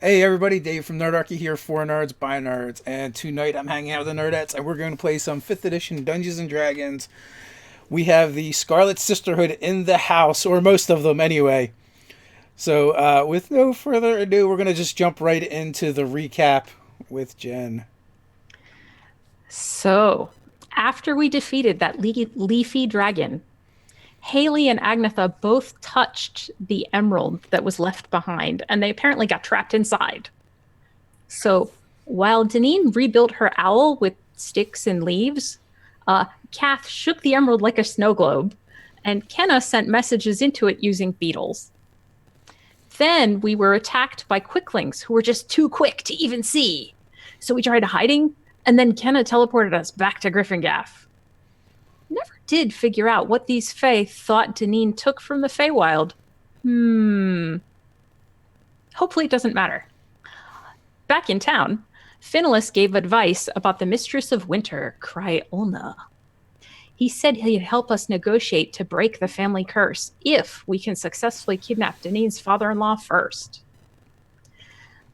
Hey everybody, Dave from Nerdarchy here for Nerds by Nerds, and tonight I'm hanging out with the Nerdettes and we're going to play some 5th edition Dungeons and Dragons. We have the Scarlet Sisterhood in the house, or most of them anyway. So with no further ado, we're going to just jump right into the recap with Jen. So, after we defeated that leafy dragon, Haley and Agnetha both touched the emerald that was left behind, and they apparently got trapped inside. So, while Deneen rebuilt her owl with sticks and leaves, Kath shook the emerald like a snow globe, and Kenna sent messages into it using beetles. Then we were attacked by quicklings who were just too quick to even see. So we tried hiding, and then Kenna teleported us back to Gryphongaffe. Never did figure out what these Fae thought Deneen took from the Feywild. Hopefully it doesn't matter. Back in town, Finnelis gave advice about the Mistress of Winter, Cryolna. He said he'd help us negotiate to break the family curse if we can successfully kidnap Deneen's father-in-law first.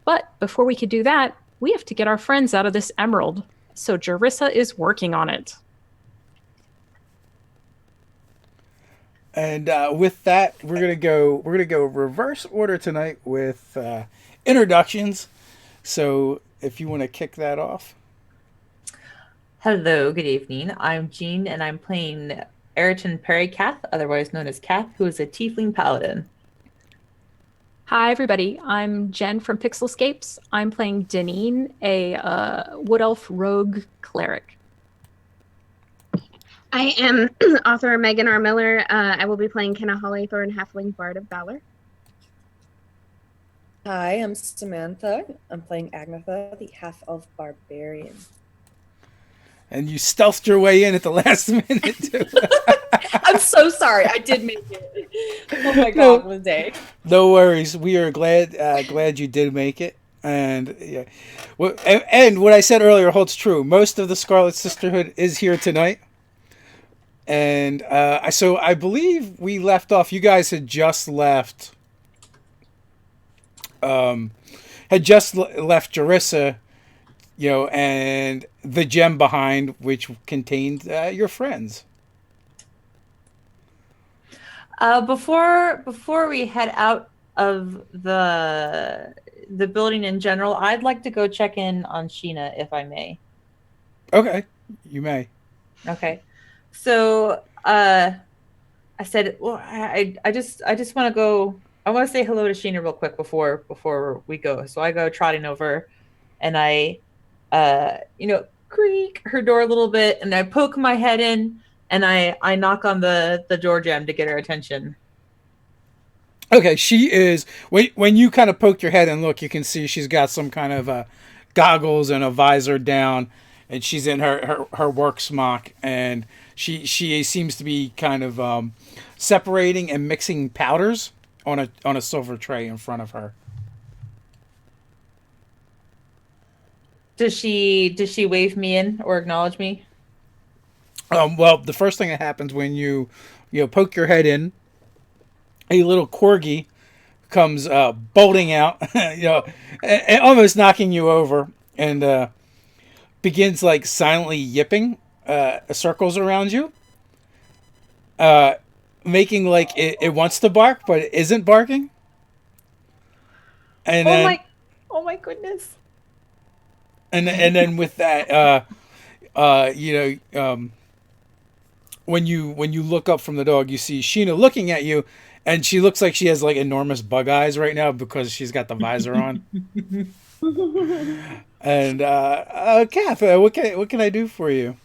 But before we could do that, we have to get our friends out of this emerald, so Jarissa is working on it. And with that, we're gonna go reverse order tonight with introductions. So if you want to kick that off. Hello, good evening. I'm Jean, and I'm playing Eriton Perrycath, otherwise known as Kath, who is a tiefling paladin. Hi, everybody. I'm Jen from Pixel Scapes. I'm playing Deneen, a wood elf rogue cleric. I am author Megan R. Miller. I will be playing Kenna Hollythorn, Halfling Bard of Valor. Hi, I'm Samantha. I'm playing Agnetha, the half-elf barbarian. And you stealthed your way in at the last minute too. I'm so sorry. I did make it. Oh my god, No. what a day. No worries. We are glad you did make it. And yeah, and what I said earlier holds true. Most of the Scarlet Sisterhood is here tonight, and so I believe we left off. You guys had just left. Left Jarissa, and the gem behind, which contained your friends. Before we head out of the building in general, I'd like to go check in on Sheena, if I may. Okay, you may. Okay. So I said, well, I just want to go. I want to say hello to Sheena real quick before we go. So I go trotting over, and I, creak her door a little bit, and I poke my head in, and I knock on the door jamb to get her attention. Okay, she is. When you kind of poke your head and look, you can see she's got some kind of goggles and a visor down, and she's in her work smock, and she seems to be kind of separating and mixing powders on a silver tray in front of her. Does she wave me in or acknowledge me? Well, the first thing that happens when you poke your head in, a little corgi comes bolting out, and almost knocking you over, and begins like silently yipping circles around you, making like it wants to bark but it isn't barking. And then Oh my goodness. and then with that, when you look up from the dog, you see Sheena looking at you, and she looks like she has like enormous bug eyes right now because she's got the visor on. And Kath, what can I do for you?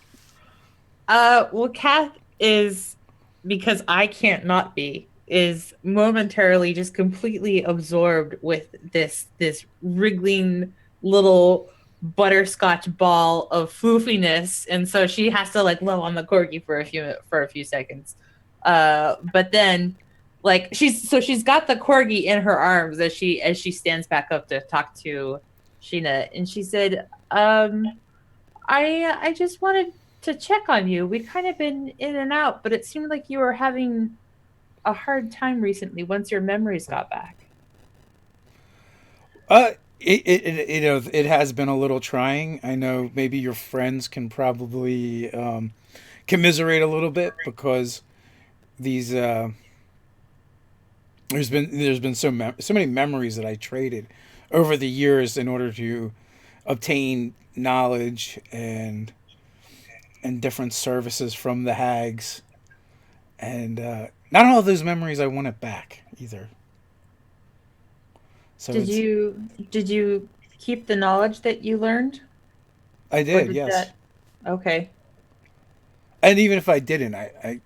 Well, Kath is, because I can't not be, is momentarily just completely absorbed with this wriggling little butterscotch ball of floofiness, and so she has to like love on the corgi for a few seconds. But then, like she's got the corgi in her arms as she stands back up to talk to Sheena, and she said, I just wanted to check on you. We'd kind of been in and out, but it seemed like you were having a hard time recently once your memories got back. it has been a little trying. I know maybe your friends can probably commiserate a little bit because these there's been so many memories that I traded over the years in order to obtain knowledge and different services from the hags, and not all of those memories I want it back either. So Did you keep the knowledge that you learned? I Or did, yes. that okay. And even if I didn't, I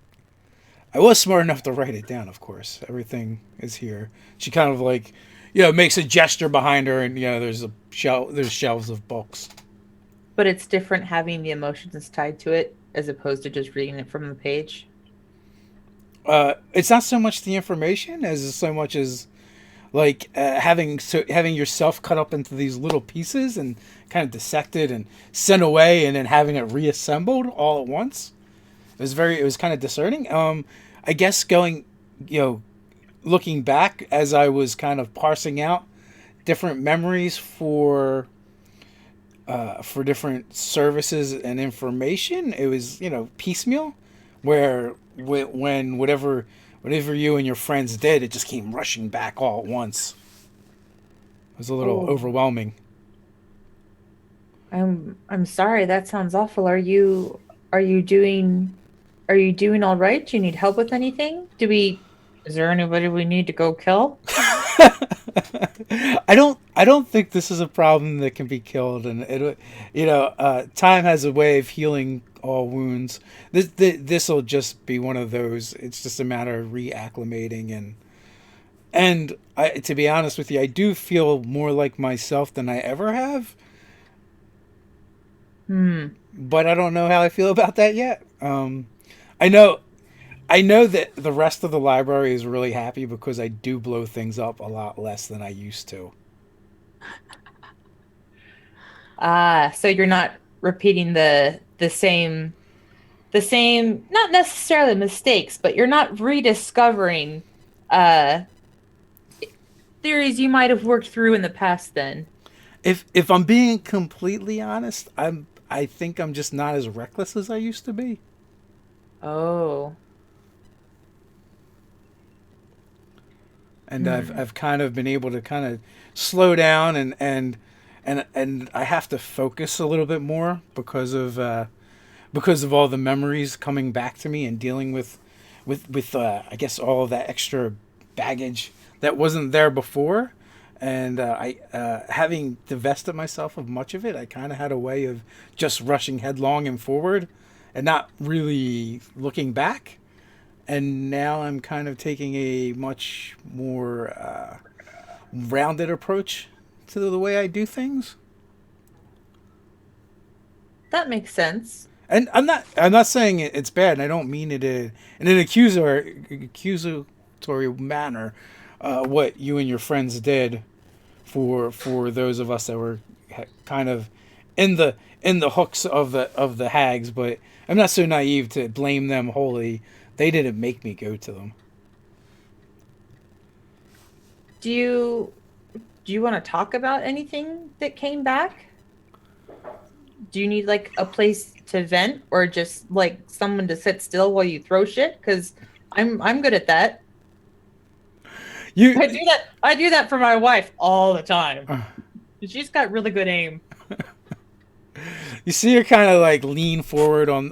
was smart enough to write it down. Of course, everything is here. She kind of like, makes a gesture behind her, and there's shelves of books. But it's different having the emotions tied to it as opposed to just reading it from the page. It's not so much the information as so much as like having yourself cut up into these little pieces and kind of dissected and sent away, and then having it reassembled all at once. It was kind of discerning. I guess looking back as I was kind of parsing out different memories for different services and information, it was piecemeal, where when whatever you and your friends did, it just came rushing back all at once. It was a little overwhelming. I'm sorry, that sounds awful. Are you doing all right? Do you need help with anything? Is there anybody we need to go kill? I don't think this is a problem that can be killed, and time has a way of healing all wounds. This will just be one of those. It's just a matter of reacclimating, and to be honest with you, I do feel more like myself than I ever have. But I don't know how I feel about that yet. I know that the rest of the library is really happy because I do blow things up a lot less than I used to. So you're not repeating the same, not necessarily mistakes, but you're not rediscovering theories you might have worked through in the past then. If I'm being completely honest, I think I'm just not as reckless as I used to be. Oh. And I've kind of been able to kind of slow down and I have to focus a little bit more because of all the memories coming back to me and dealing with I guess all of that extra baggage that wasn't there before, and I having divested myself of much of it, I kind of had a way of just rushing headlong and forward and not really looking back. And now I'm kind of taking a much more rounded approach to the way I do things. That makes sense. And I'm not saying it's bad, and I don't mean it in an accusatory manner. What you and your friends did for those of us that were kind of in the hooks of the hags, but I'm not so naive to blame them wholly. They didn't make me go to them. Do you want to talk about anything that came back? Do you need like a place to vent, or just like someone to sit still while you throw shit? Because I'm good at that. I do that for my wife all the time. She's got really good aim. You see her kind of like lean forward on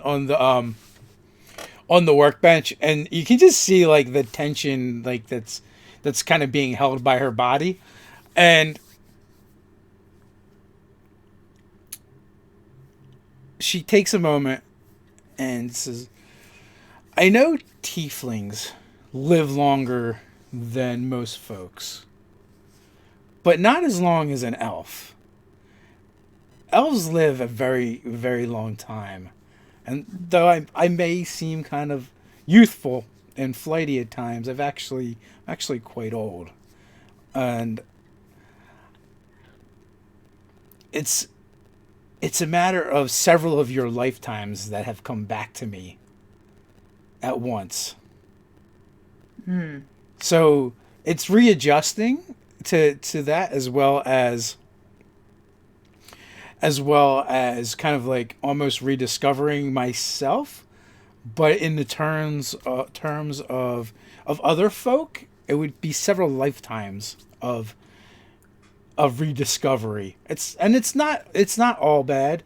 the workbench, and you can just see like the tension like that's kind of being held by her body, and she takes a moment and says, I know tieflings live longer than most folks, but not as long as an elf. Elves live a very, very long time. And though I may seem kind of youthful and flighty at times, I'm actually quite old. And it's a matter of several of your lifetimes that have come back to me at once. So it's readjusting to that, as well as as well as kind of like almost rediscovering myself. But in the terms of other folk, it would be several lifetimes of rediscovery. It's not all bad.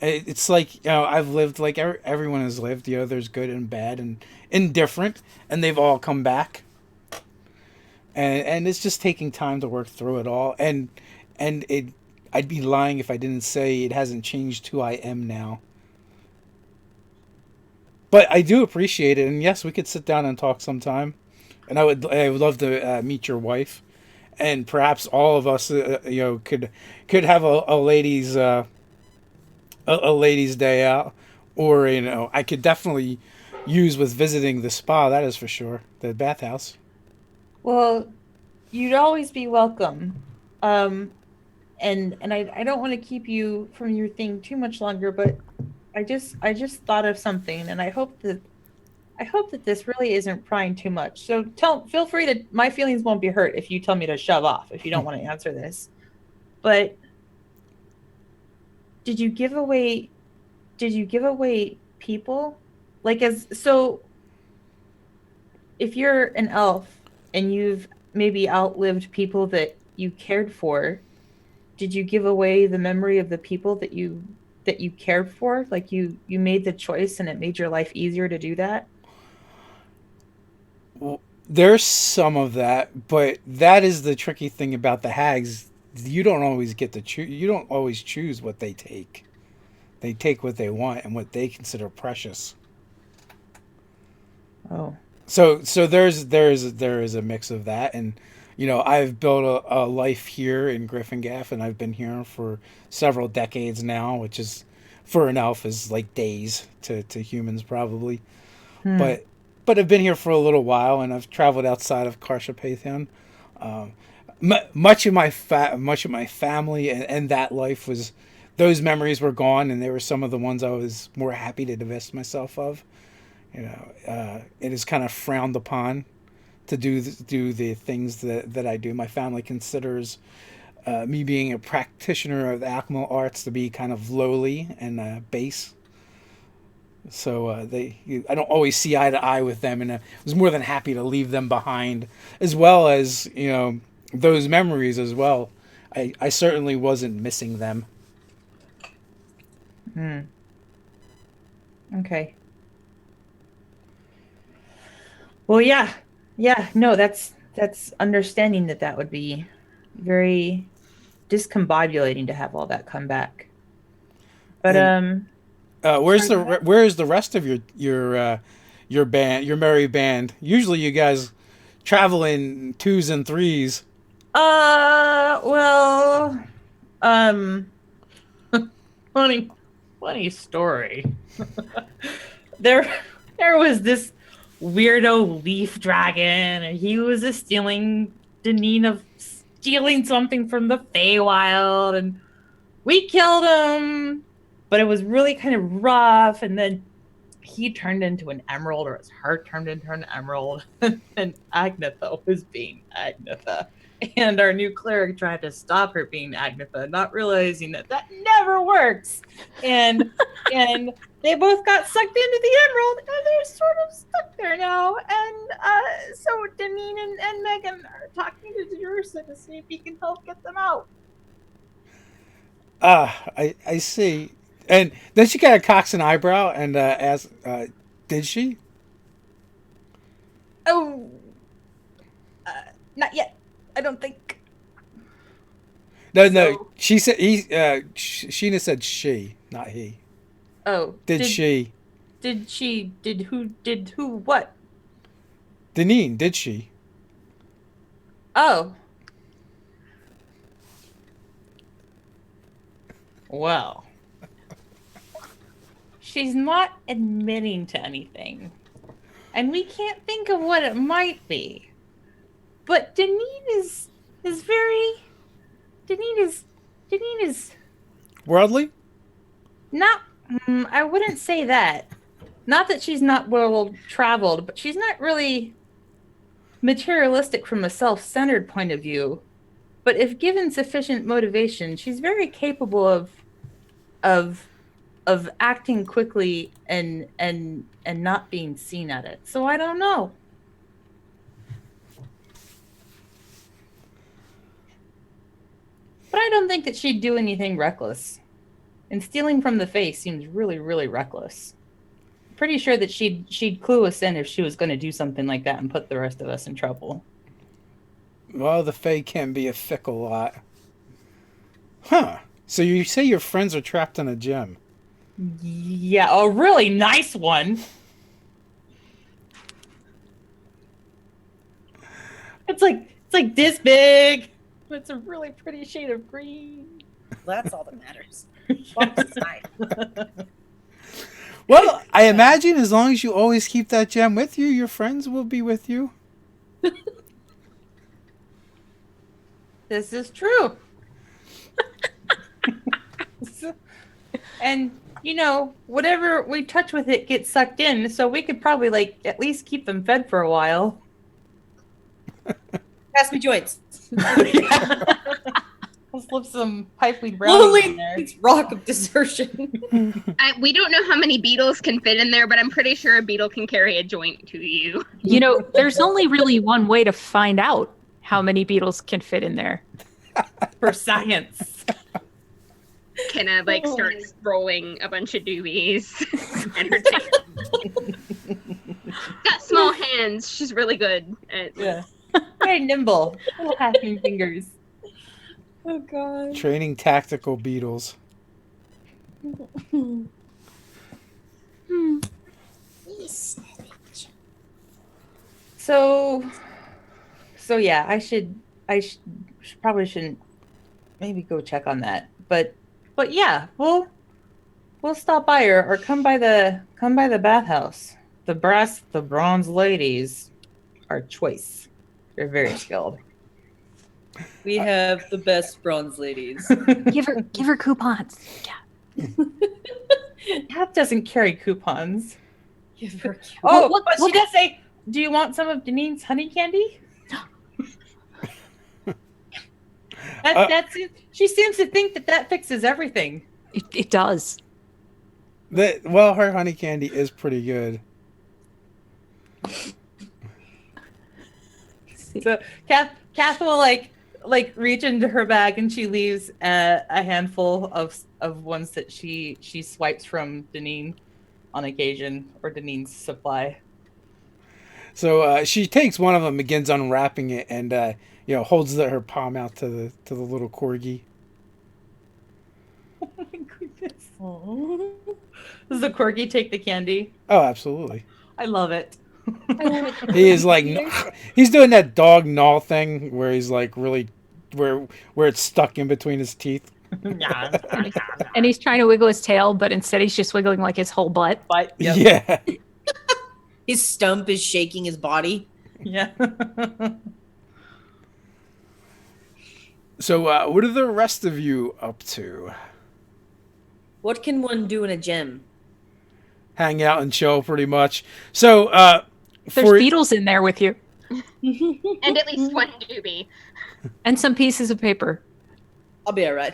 It's like, I've lived like everyone has lived. There's good and bad and indifferent, and they've all come back. And it's just taking time to work through it all. And I'd be lying if I didn't say it hasn't changed who I am now. But I do appreciate it, and yes, we could sit down and talk sometime. And I would love to meet your wife, and perhaps all of us, could have a ladies a ladies' day out, or I could definitely use with visiting the spa. That is for sure, the bathhouse. Well, you'd always be welcome. And I don't want to keep you from your thing too much longer, but I just thought of something, and I hope that this really isn't prying too much. So feel free to, my feelings won't be hurt if you tell me to shove off if you don't want to answer this. But did you give away people? Like, if you're an elf and you've maybe outlived people that you cared for, did you give away the memory of the people that you cared for? Like, you made the choice and it made your life easier to do that? Well, there's some of that, but that is the tricky thing about the hags. You don't always get to choose. You don't always choose what they take. They take what they want and what they consider precious. Oh. So there is a mix of that, and I've built a life here in Gryphongaffe, and I've been here for several decades now, which is, for an elf, is like days to humans probably. But I've been here for a little while, and I've traveled outside of Carpe. Much of my family and that life was, those memories were gone, and they were some of the ones I was more happy to divest myself of. It is kind of frowned upon to do the things that I do. My family considers me being a practitioner of the alchemical arts to be kind of lowly and base. So I don't always see eye to eye with them, and I was more than happy to leave them behind, as well as those memories as well. I certainly wasn't missing them. Okay. Well, yeah, no, that's understanding that would be very discombobulating to have all that come back. But where's the rest of your band, your merry band? Usually you guys travel in twos and threes. Well, funny story. There was this weirdo leaf dragon, and he was stealing something from the Feywild, and we killed him, but it was really kind of rough. And then he turned into an emerald, or his heart turned into an emerald, and Agnetha was being Agnetha. And our new cleric tried to stop her being Agnetha, not realizing that never works. And they both got sucked into the emerald, and they're sort of stuck there now. And so Deneen and Megan are talking to Jersa to see if he can help get them out. I see. And then she kind of cocks an eyebrow and asks, did she? Oh, not yet. I don't think. No. She said Sheena said she, not he. Oh. Did she? Did she? Did who? What? Deneen, did she? Oh. Well. She's not admitting to anything. And we can't think of what it might be. But Deneen is Worldly? Not, I wouldn't say that. Not that she's not well traveled, but she's not really materialistic from a self-centered point of view. But if given sufficient motivation, she's very capable of of acting quickly and not being seen at it. So I don't know. But I don't think that she'd do anything reckless. And stealing from the face seems really, really reckless. Pretty sure that she'd clue us in if she was going to do something like that and put the rest of us in trouble. Well, the Fae can be a fickle lot. Huh. So you say your friends are trapped in a gem? Yeah, a really nice one. It's like this big. It's a really pretty shade of green. That's all that matters. Swamps aside. Well, I imagine as long as you always keep that gem with you, your friends will be with you. This is true. And, whatever we touch with it gets sucked in, so we could probably, at least keep them fed for a while. Pass me joints. Yeah. I'll slip some pipeweed brownies in there. It's rock of desertion. We don't know how many beetles can fit in there, but I'm pretty sure a beetle can carry a joint to you. There's only really one way to find out how many beetles can fit in there. For science. Kenna starts rolling a bunch of doobies. And her tail. Got small hands. She's really good at Yeah. Very nimble. Little halfling fingers. Oh god. Training tactical beetles. So yeah, probably shouldn't maybe go check on that. But yeah, we'll stop by or come by the bathhouse. The bronze ladies are choice. They're very skilled. We have the best bronze ladies. Give her coupons. Yeah. Half doesn't carry coupons. Give her Oh, but she does say, "Do you want some of Denine's honey candy?" That's it. She seems to think that fixes everything. It does. Well, her honey candy is pretty good. So Kath will reach into her bag and she leaves a handful of ones that she swipes from Denine on occasion, or Denine's supply. So she takes one of them, begins unwrapping it, and holds her palm out to the little corgi. Oh my goodness! Aww. Does the corgi take the candy? Oh, absolutely. I love it. He is he's doing that dog gnaw thing where he's really where it's stuck in between his teeth. And he's trying to wiggle his tail, but instead he's just wiggling his whole butt. But yep. Yeah. His stump is shaking his body. Yeah. So what are the rest of you up to? What can one do in a gym? Hang out and chill, pretty much. So there's beetles in there with you. And at least one doobie. And some pieces of paper. I'll be alright.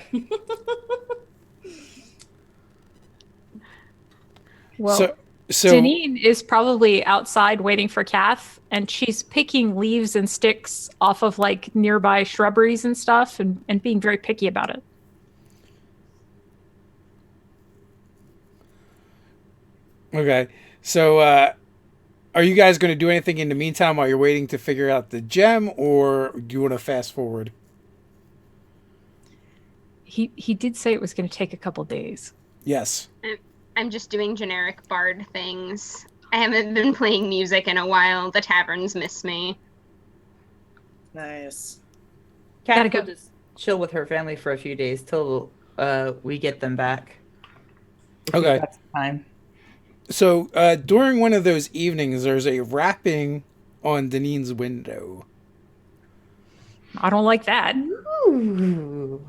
Well, so Denine is probably outside waiting for Kath, and she's picking leaves and sticks off of nearby shrubberies and stuff, and being very picky about it. Okay, so are you guys going to do anything in the meantime while you're waiting to figure out the gem, or do you want to fast forward? He did say it was going to take a couple days. Yes. I'm just doing generic bard things. I haven't been playing music in a while. The taverns miss me. Nice. Kath Gotta will just chill with her family for a few days till we get them back. Okay. That's time. So during one of those evenings, there's a rapping on Denine's window. I don't like that. Ooh.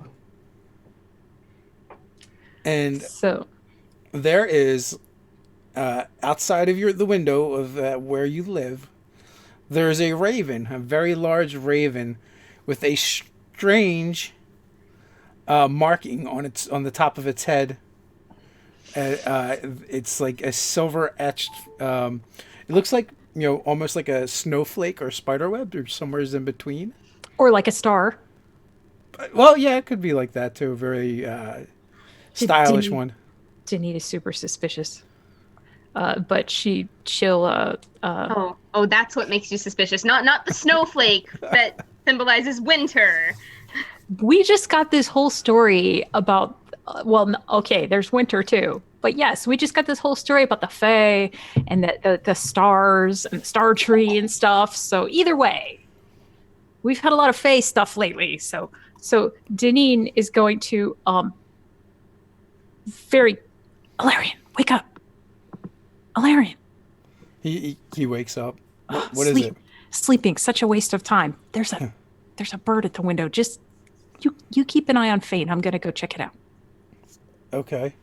And So there is, outside of the window of where you live, there's a raven, a very large raven, with a strange marking on the top of its head It's like a silver etched. It looks like almost like a snowflake or spider web, or somewhere in between. Or like a star. Well, yeah, it could be like that too. A very stylish one. Denise is super suspicious. But she'll Oh, that's what makes you suspicious. Not the snowflake that symbolizes winter. we just got this whole story about okay, there's winter too. But yes, we just got this whole story about the Fae and the stars and the star tree and stuff. So either way, we've had a lot of Fae stuff lately. So Deneen is going to Alarian, wake up. Alarian. He wakes up. What is it? Sleeping, such a waste of time. There's a bird at the window. Just you keep an eye on Fate. I'm gonna go check it out. Okay.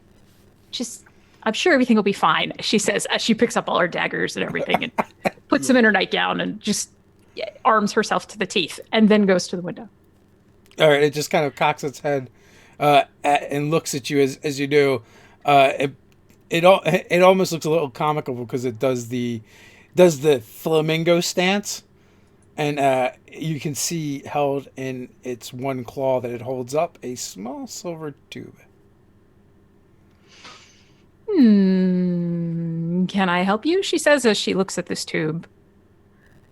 I'm sure everything will be fine, she says as she picks up all her daggers and everything and puts them in her nightgown and just arms herself to the teeth and then goes to the window. All right, it just kind of cocks its head and looks at you as you do. It almost looks a little comical because it does the flamingo stance, and you can see held in its one claw that it holds up a small silver tube. Can I help you? She says as she looks at this tube.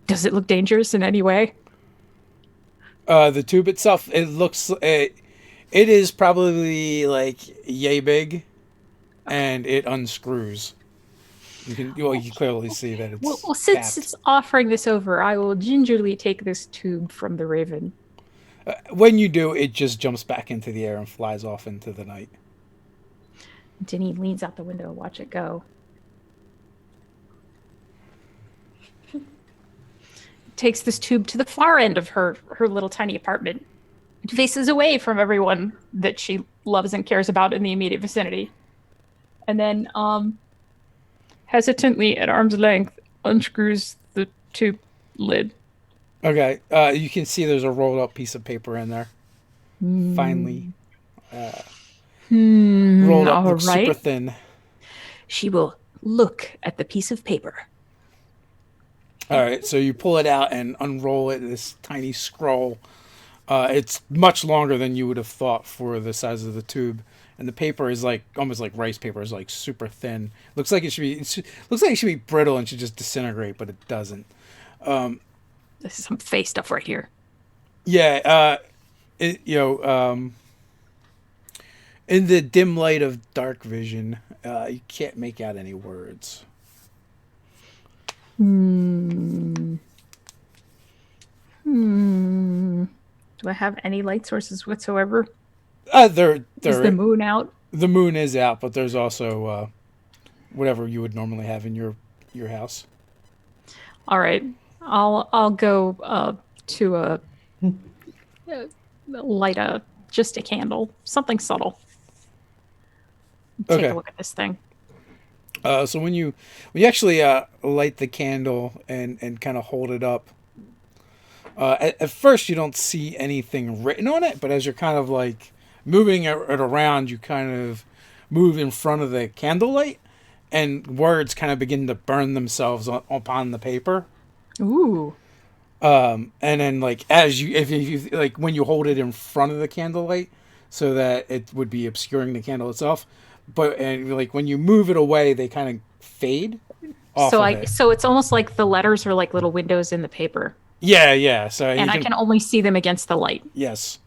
Does it look dangerous in any way? The tube itself, it is probably like yay big, and it unscrews. You can clearly see that it's well since capped. it's offering this over, I will gingerly take this tube from the raven. When you do, it just jumps back into the air and flies off into the night. Denny leans out the window and watch it go. Takes this tube to the far end of her little tiny apartment. It faces away from everyone that she loves and cares about in the immediate vicinity. And then, hesitantly, at arm's length, unscrews the tube lid. Okay, you can see there's a rolled up piece of paper in there. Finally. Rolled up, looks super thin. She will look at the piece of paper. All right, so you pull it out and unroll it. This tiny scroll. It's much longer than you would have thought for the size of the tube, and the paper is like almost like rice paper. It's like super thin. Looks like it should be brittle and should just disintegrate, but it doesn't. This is some face stuff right here. Yeah, in the dim light of dark vision, you can't make out any words. Do I have any light sources whatsoever? Is the moon out? The moon is out, but there's also whatever you would normally have in your house. All right, I'll go to light just a candle, something subtle. Take a look at this thing. So when you actually light the candle and kind of hold it up, at first you don't see anything written on it, but as you're kind of like moving it around, you kind of move in front of the candlelight, and words kind of begin to burn themselves upon the paper. Ooh. And then like if you like when you hold it in front of the candlelight, so that it would be obscuring the candle itself. And like when you move it away, they kind of fade off of it. So it's almost like the letters are like little windows in the paper. Yeah. So I can only see them against the light. Yes.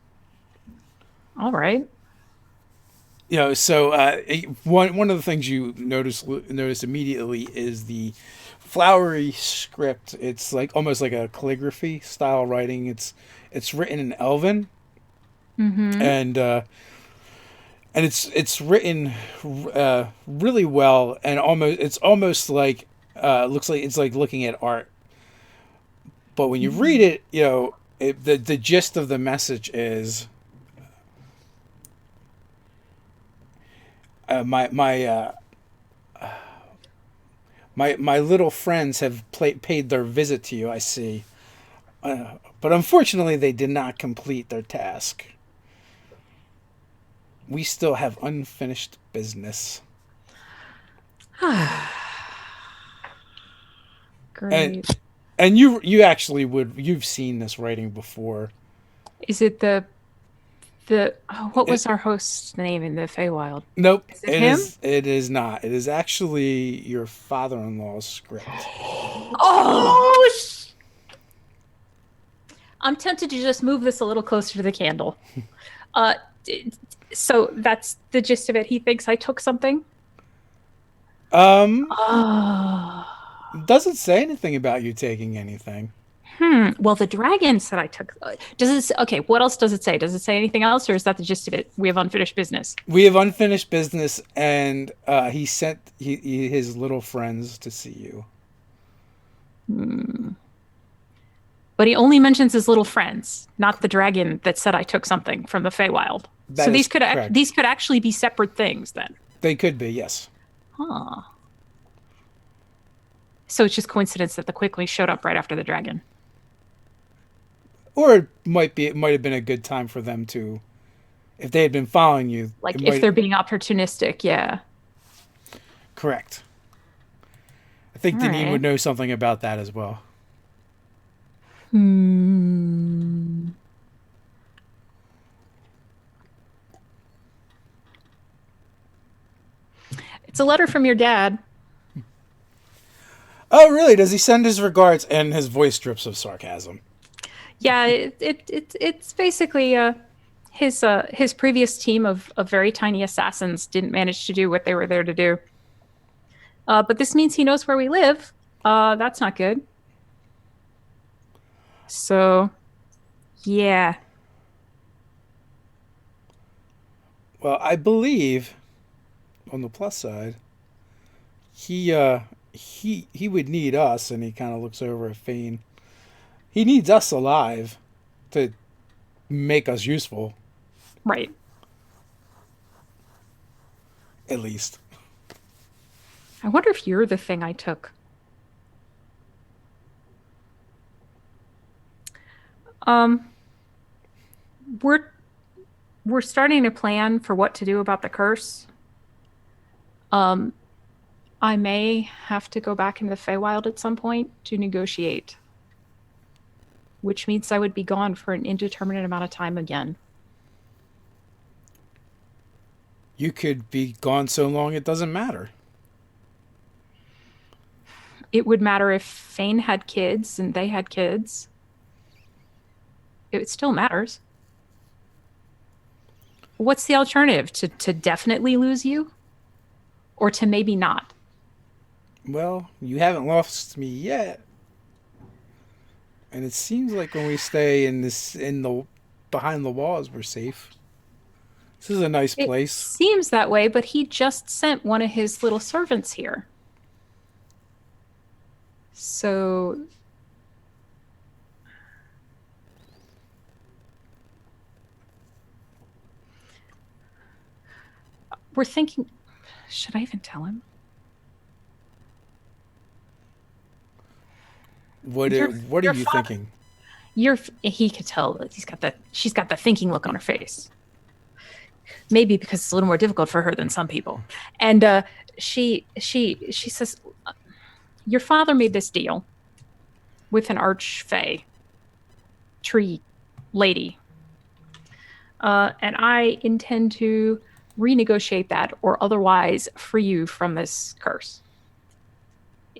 All right. So one of the things you notice immediately is the flowery script. It's like almost like a calligraphy style writing. It's written in Elven, and it's written really well, and it's almost like looks like it's like looking at art. But when you read it, the gist of the message is my little friends have paid their visit to you, I see. But unfortunately, they did not complete their task. We still have unfinished business. And Great. and you actually you've seen this writing before. Is it what was It, our host's name in the Feywild? nope, Is it him? it is not. It is actually your father-in-law's script. Oh, I'm tempted to just move this a little closer to the candle. Uh, so that's the gist of it. He thinks I took something. Um, Oh. doesn't say anything about you taking anything. Well, the dragon said I took. Does it? Okay. What else does it say? Does it say anything else, or is that the gist of it? We have unfinished business. We have unfinished business, and he sent his little friends to see you. But he only mentions his little friends, not the dragon that said I took something from the Feywild. That So is these could correct. these could actually be separate things then. They could be, yes. Huh. So it's just coincidence that the Quickly showed up right after the dragon. Or it might have been a good time for them to, if they had been following you. Like it if might- they're being opportunistic, yeah. correct. I think All Deneen right. would know something about that as well. It's a letter from your dad. Oh, really? Does he send his regards? And his voice drips of sarcasm. Yeah, it's basically his previous team of very tiny assassins didn't manage to do what they were there to do. But this means he knows where we live. That's not good. So, yeah. Well, I believe, on the plus side, he would need us, and he kind of looks over at Fane. He needs us alive to make us useful, Right. at least. I wonder if you're the thing I took. Um, we're starting to plan for what to do about the curse. I may have to go back into the Feywild at some point to negotiate, which means I would be gone for an indeterminate amount of time again. You could be gone so long it doesn't matter. It would matter if Fane had kids and they had kids. It still matters. What's the alternative? To definitely lose you? Or to maybe not? Well, you haven't lost me yet. And it seems like when we stay in the behind the walls, we're safe. This is a nice It place. seems that way, but he just sent one of his little servants here. So we're thinking, should I even tell him? What Your- are your you father- thinking? He could tell that she's got the thinking look on her face. Maybe because it's a little more difficult for her than some people. And she says, your father made this deal with an archfey tree lady. And I intend to renegotiate that or otherwise free you from this curse.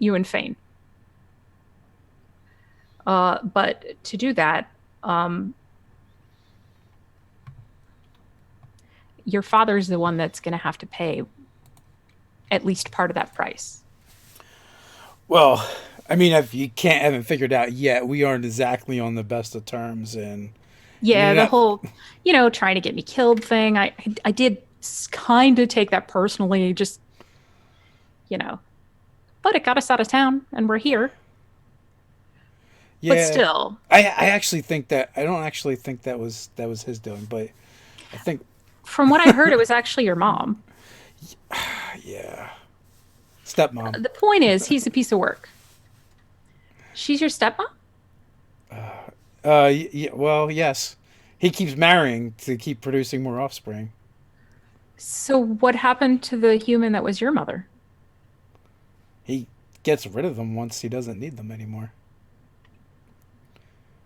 You and Fane. But to do that, your father's the one that's going to have to pay at least part of that price. Well, I mean, if you haven't figured out yet, we aren't exactly on the best of terms, and Yeah, You're the not- whole, trying to get me killed thing. I did kind of take that personally, just, but it got us out of town and we're here. yeah, But still, I actually think that I don't actually think that was his doing, but I think from what I heard, it was actually your mom. yeah, stepmom. The point is, he's a piece of work. She's your stepmom? Yeah, well, yes, he keeps marrying to keep producing more offspring. So what happened to the human that was your mother? he gets rid of them once he doesn't need them anymore.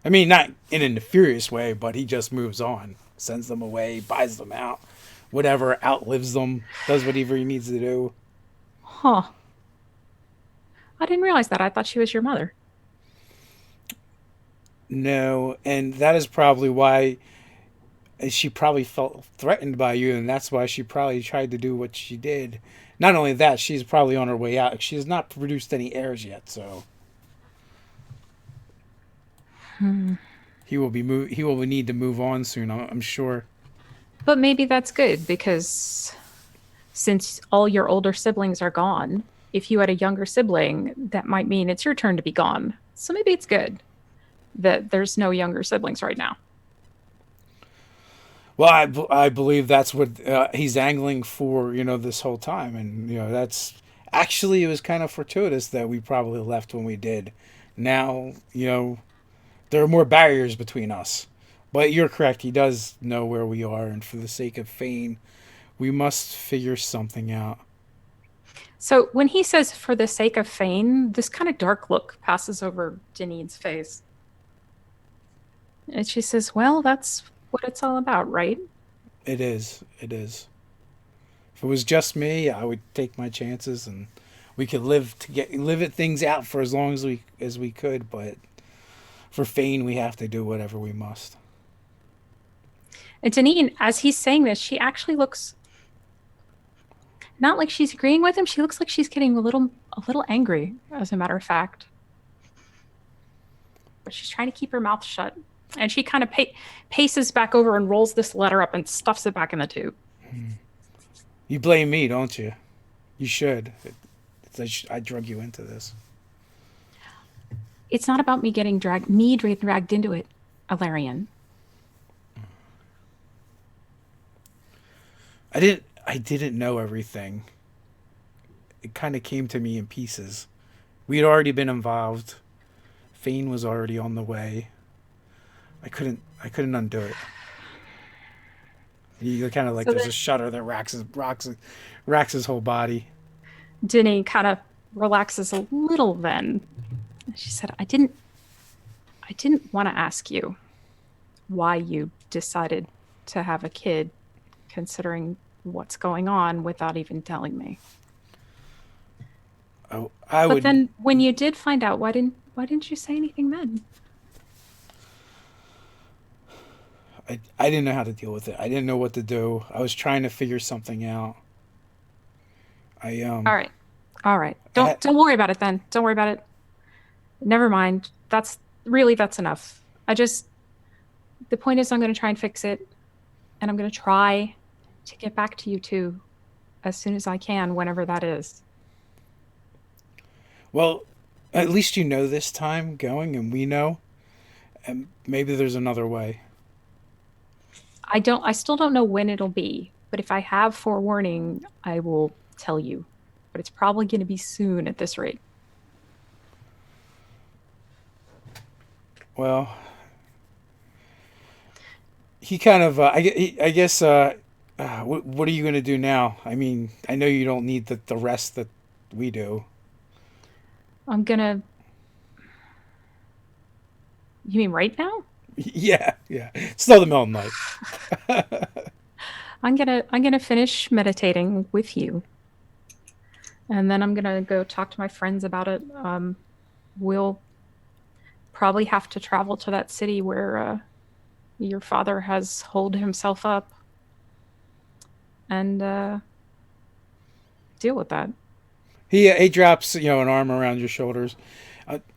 I mean, not in a nefarious way, but he just moves on, sends them away, buys them out, whatever, outlives them, does whatever he needs to do. Huh. I didn't realize that. I thought she was your mother. No, and that is probably why she probably felt threatened by you, and that's why she probably tried to do what she did. Not only that, she's probably on her way out. She has not produced any heirs yet, so he will need to move on soon. I'm sure. But maybe that's good because since all your older siblings are gone, if you had a younger sibling, that might mean it's your turn to be gone. So maybe it's good that there's no younger siblings right now. Well, I believe that's what he's angling for, this whole time. And, that's actually, it was kind of fortuitous that we probably left when we did. Now, there are more barriers between us. But you're correct. He does know where we are. And for the sake of Fane, we must figure something out. So when he says for the sake of Fane, this kind of dark look passes over Janine's face. And she says, well, that's what it's all about, right? It is. It is. If it was just me, I would take my chances and we could live things out for as long as we could, but for Fane we have to do whatever we must. And Janine, as he's saying this, she actually looks not like she's agreeing with him. She looks like she's getting a little angry, as a matter of fact. But she's trying to keep her mouth shut. And she kind of paces back over and rolls this letter up and stuffs it back in the tube. You blame me, don't you? You should. I drug you into this. It's not about me getting dragged into it, Alarian. I didn't know everything. It kind of came to me in pieces. We had already been involved. Fane was already on the way. I couldn't undo it. You kind of like, so there's a shudder that racks his whole body. Denny kind of relaxes a little then. She said, I didn't want to ask you why you decided to have a kid, considering what's going on, without even telling me. Oh, But then when you did find out, why didn't you say anything then? I didn't know how to deal with it. I didn't know what to do. I was trying to figure something out. All right. Don't worry about it then. Don't worry about it. Never mind. That's enough. The point is I'm going to try and fix it, and I'm going to try to get back to you two as soon as I can, whenever that is. Well, at least you know this time going, and we know, and maybe there's another way. I still don't know when it'll be, but if I have forewarning, I will tell you. But it's probably going to be soon at this rate. Well, he kind of, I guess, what are you going to do now? I mean, I know you don't need the rest that we do. I'm going to... You mean right now? Yeah. Still the middle of the night. I'm gonna finish meditating with you, and then I'm gonna go talk to my friends about it. We'll probably have to travel to that city where your father has holed himself up, and deal with that. He drops an arm around your shoulders,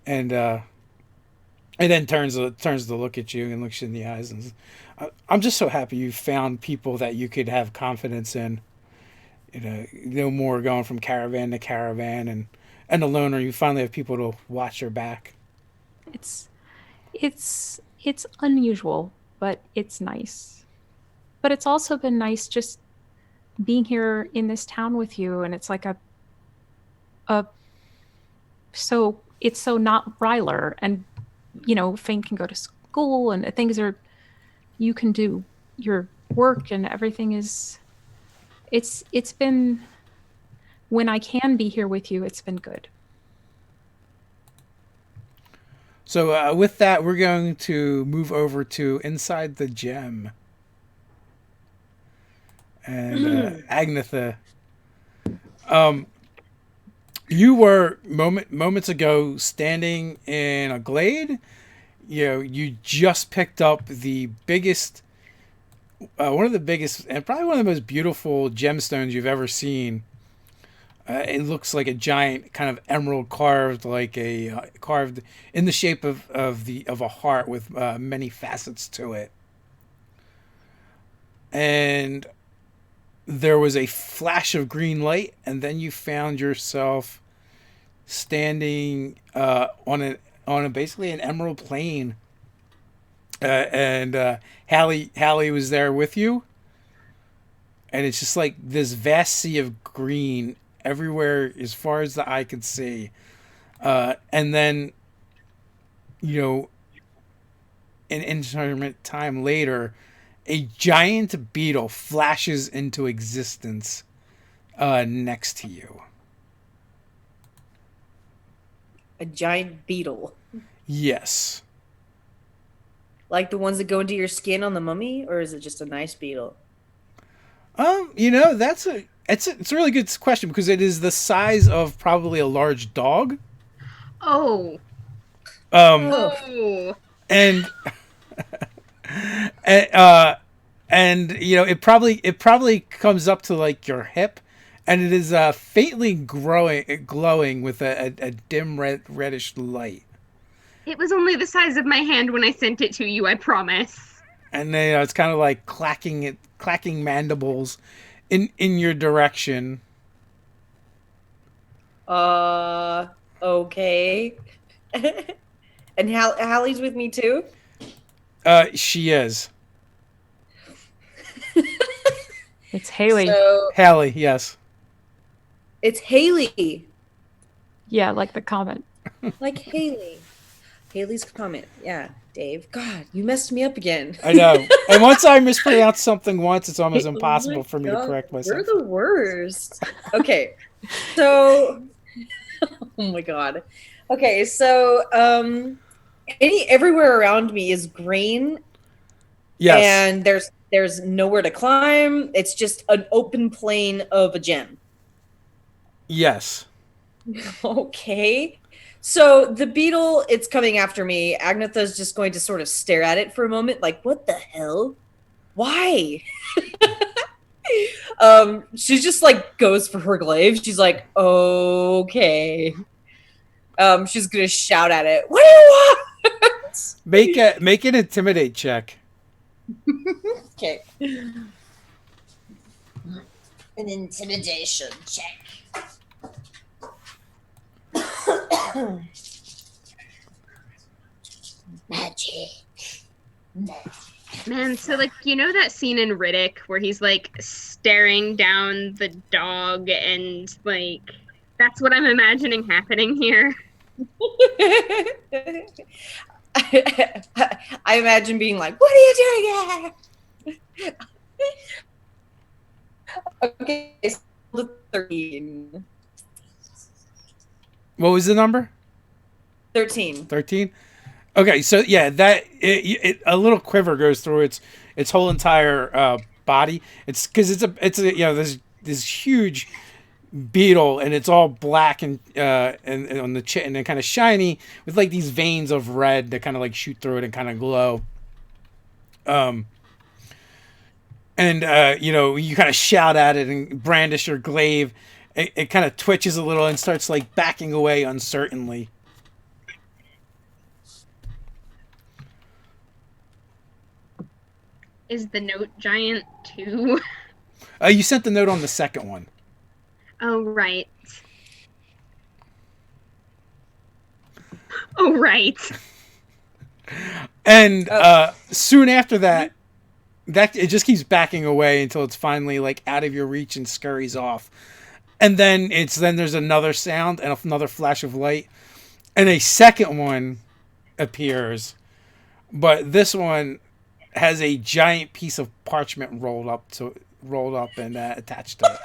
and then turns to look at you and looks you in the eyes. And I'm just so happy you found people that you could have confidence in. No more going from caravan to caravan and a loner. You finally have people to watch your back. It's unusual, but it's nice. But it's also been nice just being here in this town with you, and it's like so it's so not Ryler, and Fane can go to school and things are, you can do your work and everything is, it's been When I can be here with you, it's been good. So with that, we're going to move over to Inside the Gem. And Agnetha, you were moments ago standing in a glade. You just picked up the biggest, one of the biggest, and probably one of the most beautiful gemstones you've ever seen. It looks like a giant kind of emerald carved, carved in the shape of a heart with many facets to it. And there was a flash of green light, and then you found yourself standing on basically an emerald plain. And Hallie was there with you, and it's just like this vast sea of green everywhere as far as the eye could see. And then, an intermittent time later, a giant beetle flashes into existence next to you. A giant beetle. Yes. Like the ones that go into your skin on the mummy, or is it just a nice beetle? It's a really good question, because it is the size of probably a large dog. Oh. And it probably comes up to like your hip, and it is faintly glowing with a dim reddish light. It was only the size of my hand when I sent it to you, I promise. And then it's kind of like clacking mandibles in your direction. Okay. And Hallie's with me too? She is. It's Haley. So Hallie, yes. it's Haley. Yeah, like the comment. Like Haley. Haley's comment. Yeah, Dave. God, you messed me up again. I know. And once I mispronounce something once, it's almost impossible for me to correct myself. We're the worst. Okay. So oh my god. Okay, so everywhere around me is green. Yes. And there's nowhere to climb. It's just an open plain of a gem. Yes. Okay. So the beetle, it's coming after me. Agnetha's just going to sort of stare at it for a moment, like, what the hell? Why? She just like goes for her glaive. She's like, okay. She's gonna shout at it. What do you want? Make an intimidate check. Okay. An intimidation check. Magic. Man, so like, that scene in Riddick where he's like staring down the dog, and like that's what I'm imagining happening here. I imagine being like, what are you doing here? Okay, so 13. What was the number? 13. 13? Okay, so yeah, that a little quiver goes through its whole entire body. It's because it's this huge beetle, and it's all black and on the chin, and then kind of shiny with like these veins of red that kind of like shoot through it and kind of glow. You kind of shout at it and brandish your glaive. It kind of twitches a little and starts like backing away uncertainly. Is the note giant too? You sent the note on the second one. Oh, right. Oh, right. And soon after that it just keeps backing away until it's finally like out of your reach and scurries off. And then there's another sound and another flash of light, and a second one appears, but this one has a giant piece of parchment rolled up and attached to it.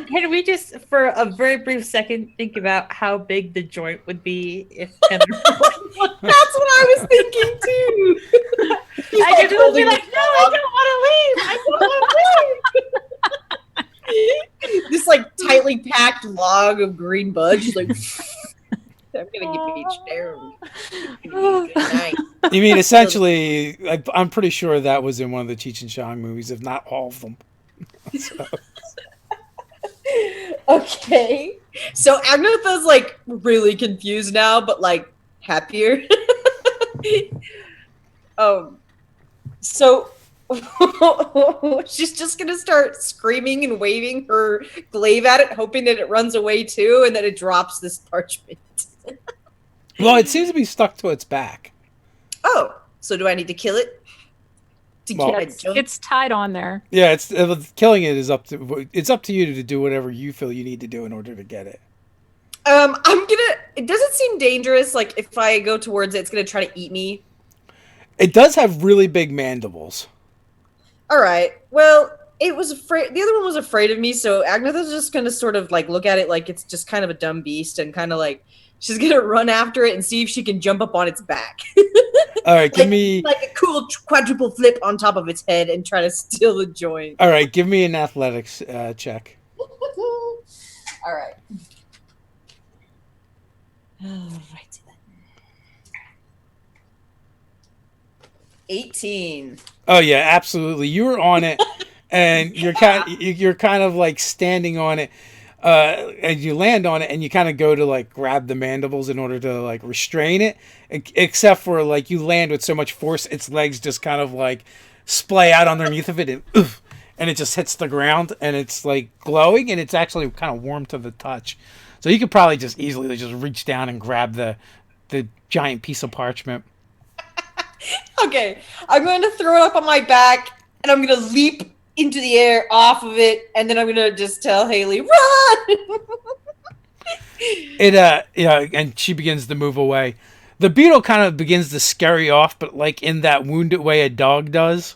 Can we just, for a very brief second, think about how big the joint would be if Kenna... That's what I was thinking too. He's I just would be holding like, the no, I don't want to leave. I don't want to leave. this like tightly packed log of green buds. She's like, I'm gonna give you a chair. Good night. You mean essentially? I'm pretty sure that was in one of the Cheech and Chong movies, if not all of them. So. Okay. So Agnetha's like really confused now, but like happier. So she's just gonna start screaming and waving her glaive at it, hoping that it runs away too, and that it drops this parchment. Well, it seems to be stuck to its back. Oh, so do I need to kill it? Well, It's tied on there. Yeah, it's killing it is up to you to do whatever you feel you need to do in order to get it. It doesn't seem dangerous. Like if I go towards it, it's gonna try to eat me. It does have really big mandibles. All right. Well, it was afraid. The other one was afraid of me, so Agnetha's just gonna sort of like look at it like it's just kind of a dumb beast, and kind of like she's gonna run after it and see if she can jump up on its back. All right, give me like a cool quadruple flip on top of its head and try to steal the joint. All right, give me an athletics check. All right. Right. 18. Oh yeah, absolutely. You were on it, and you're kind of like standing on it, and you land on it, and you kind of go to like grab the mandibles in order to like restrain it, except for like you land with so much force, its legs just kind of like splay out underneath of it, and it just hits the ground, and it's like glowing, and it's actually kind of warm to the touch, so you could probably just easily just reach down and grab the giant piece of parchment. Okay, I'm going to throw it up on my back, and I'm going to leap into the air off of it, and then I'm going to just tell Haley, run! And she begins to move away. The beetle kind of begins to scurry off, but like in that wounded way a dog does.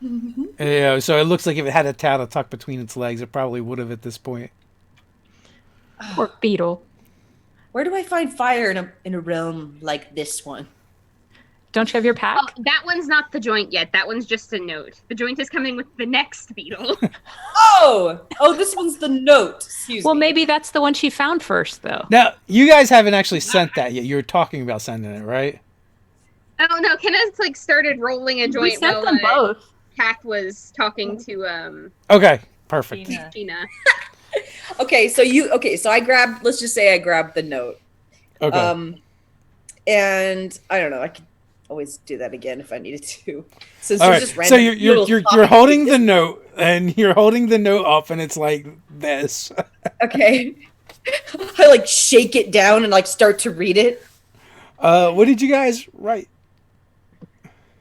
Mm-hmm. So it looks like if it had a tail tucked between its legs, it probably would have at this point. Poor beetle. Where do I find fire in a realm like this one? Don't you have your pack? Oh, that one's not the joint yet. That one's just a note. The joint is coming with the next beetle. Oh, this one's the note. Excuse me. Maybe that's the one she found first, though. Now, you guys haven't actually sent that yet. You were talking about sending it, right? Oh no, Kenna's like started rolling a joint. We sent them both. Kat was talking to Okay, perfect. Gina. Okay, so I grabbed. Let's just say I grabbed the note. Okay. And I don't know. I could always do that again if I needed to. All right. So you're holding the note, and you're holding the note up, and it's like this. Okay. I like shake it down and like start to read it. What did you guys write?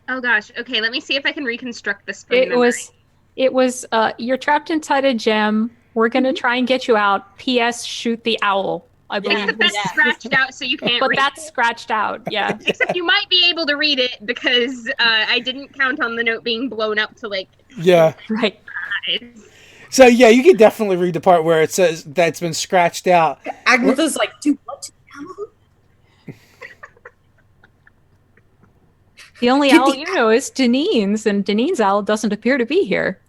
Oh gosh. Okay, let me see if I can reconstruct this. It was you're trapped inside a gem. We're gonna try and get you out. P.S. Shoot the owl. I believe. Except that's scratched out, so you can't. But that's scratched out. Yeah. Except you might be able to read it because I didn't count on the note being blown up to like. Yeah. Right. So yeah, you can definitely read the part where it says that's been scratched out. Agnetha's like, do what? The only owl you know is Denine's, and Denine's owl doesn't appear to be here.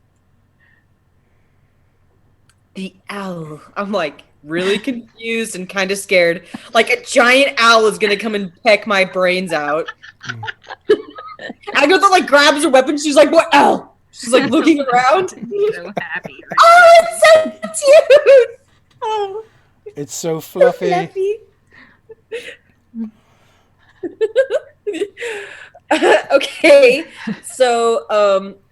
The owl. I'm like really confused and kind of scared. Like a giant owl is gonna come and peck my brains out. Agnetha like grabs her weapon. She's like, "What owl?" She's like looking around. So happy. Right? Oh, it's so cute. Oh, It's so fluffy. Okay, so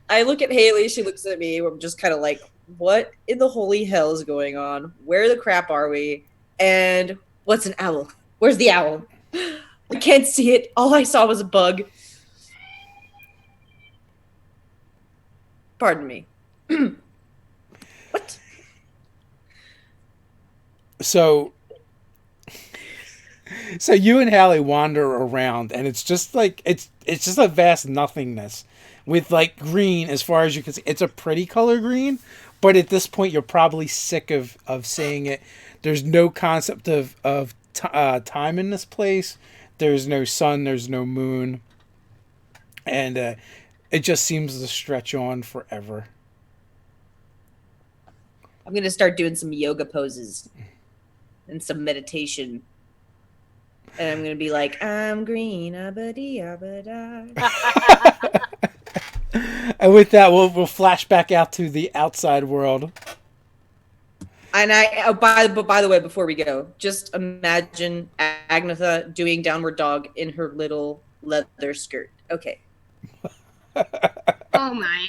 I look at Haley. She looks at me. We're just kind of like, what in the holy hell is going on? Where the crap are we? And what's an owl? Where's the owl? I can't see it. All I saw was a bug. Pardon me. What? So you and Hallie wander around, and it's just like it's just a vast nothingness with like green as far as you can see. It's a pretty color green, but at this point you're probably sick of seeing it. There's no concept of time in this place. There's no sun, there's no moon, and it just seems to stretch on forever. I'm gonna start doing some yoga poses and some meditation. And I'm gonna be like, I'm green, abadi. And with that, we'll flash back out to the outside world. And by the way, before we go, just imagine Agnetha doing downward dog in her little leather skirt. Okay. Oh my.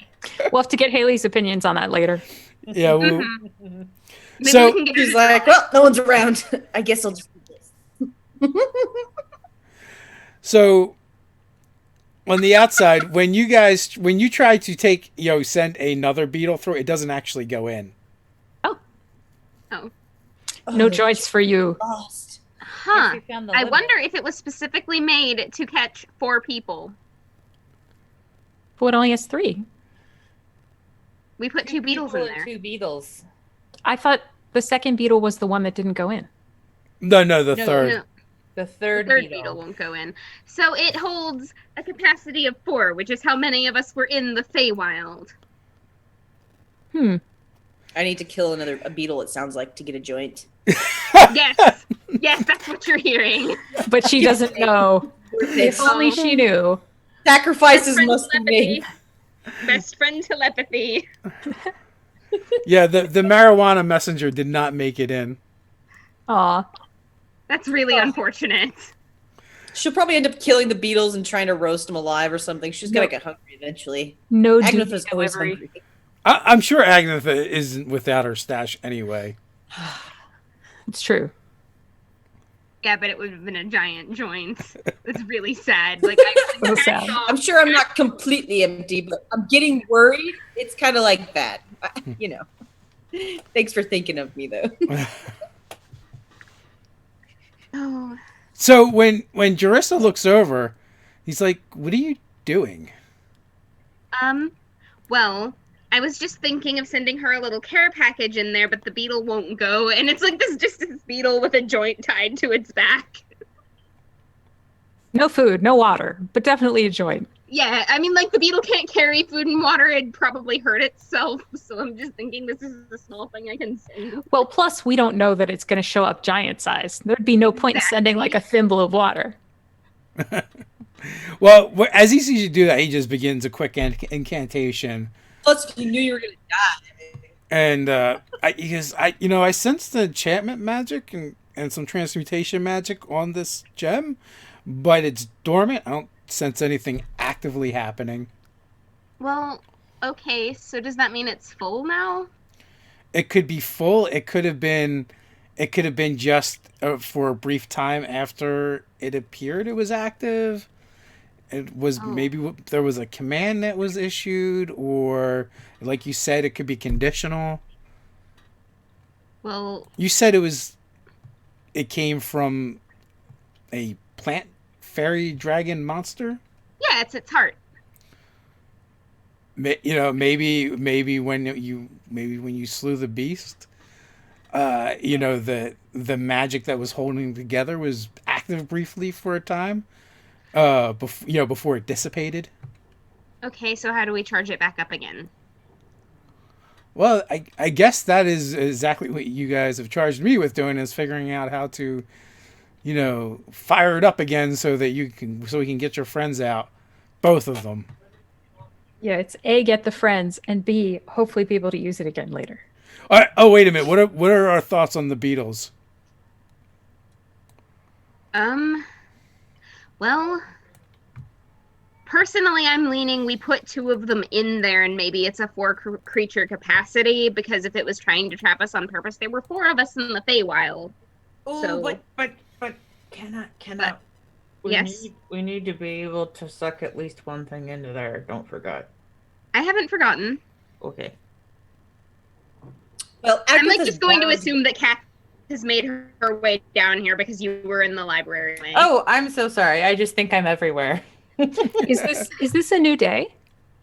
We'll have to get Haley's opinions on that later. Yeah. Maybe So we can get She's like, well, no one's around. I guess I'll just do this. So on the outside, when you try to send another beetle through, it doesn't actually go in. No joints for you. Lost. Huh. We found the I limit. wonder if it was specifically made to catch 4 people. But it only has 3. We put 2 beetles in People and there. 2 beetles. I thought the second beetle was the one that didn't go in. No, the No, third. No, The the third, third beetle won't go in. So it holds a capacity of 4, which is how many of us were in the Feywild. I need to kill a beetle, it sounds like, to get a joint. Yes. Yes, that's what you're hearing. But she doesn't know. If only she knew. Sacrifices Friend must be made. telepathy. Best friend telepathy. Yeah, the marijuana messenger did not make it in. Aw. That's really unfortunate. She'll probably end up killing the beetles and trying to roast them alive or something. She's gonna get hungry eventually. No Agnetha's duty always delivery. hungry. I'm sure Agnetha isn't without her stash anyway. It's true. Yeah, but it would have been a giant joint. It's really sad. Like So sad. I'm sure I'm not completely empty, but I'm getting worried. It's kind of like that. You know. Thanks for thinking of me, though. Oh. So when Jarissa looks over, he's like, "What are you doing?" Well, I was just thinking of sending her a little care package in there, but the beetle won't go, and it's like this beetle with a joint tied to its back. No food, no water, but definitely a joint. Yeah, I mean, like, the beetle can't carry food and water, it'd probably hurt itself, so I'm just thinking this is a small thing I can send. Well, plus we don't know that it's going to show up giant size. There'd be no point in sending like a thimble of water. Well, as he sees you do that, he just begins a quick incantation. Plus, you knew you were gonna die. And I sense the enchantment magic and some transmutation magic on this gem, but it's dormant. I don't sense anything actively happening. Well, okay, so does that mean it's full now? It could be full. It could have been just for a brief time after it appeared it was active. It was maybe there was a command that was issued, or like you said, it could be conditional. Well, You said it came from a plant fairy dragon monster. yeah, it's its heart. Maybe when you slew the beast, the magic that was holding together was active briefly for a time, before it dissipated. Okay, so how do we charge it back up again? Well, I guess that is exactly what you guys have charged me with doing, is figuring out how to, fire it up again so we can get your friends out, both of them. Yeah, it's A, get the friends, and B, hopefully be able to use it again later. All right, oh, wait a minute. What are our thoughts on the beetles? Well, personally, I'm leaning we put 2 of them in there, and maybe it's a 4 creature capacity, because if it was trying to trap us on purpose, there were 4 of us in the Feywild. Oh, So- but cannot. But- yes. We need to be able to suck at least one thing into there. Don't forget. I haven't forgotten. Okay. Well, I'm Agnetha's just going to bound- assume that Kath has made her way down here because you were in the library. Oh, I'm so sorry. I just think I'm everywhere. Is this a new day?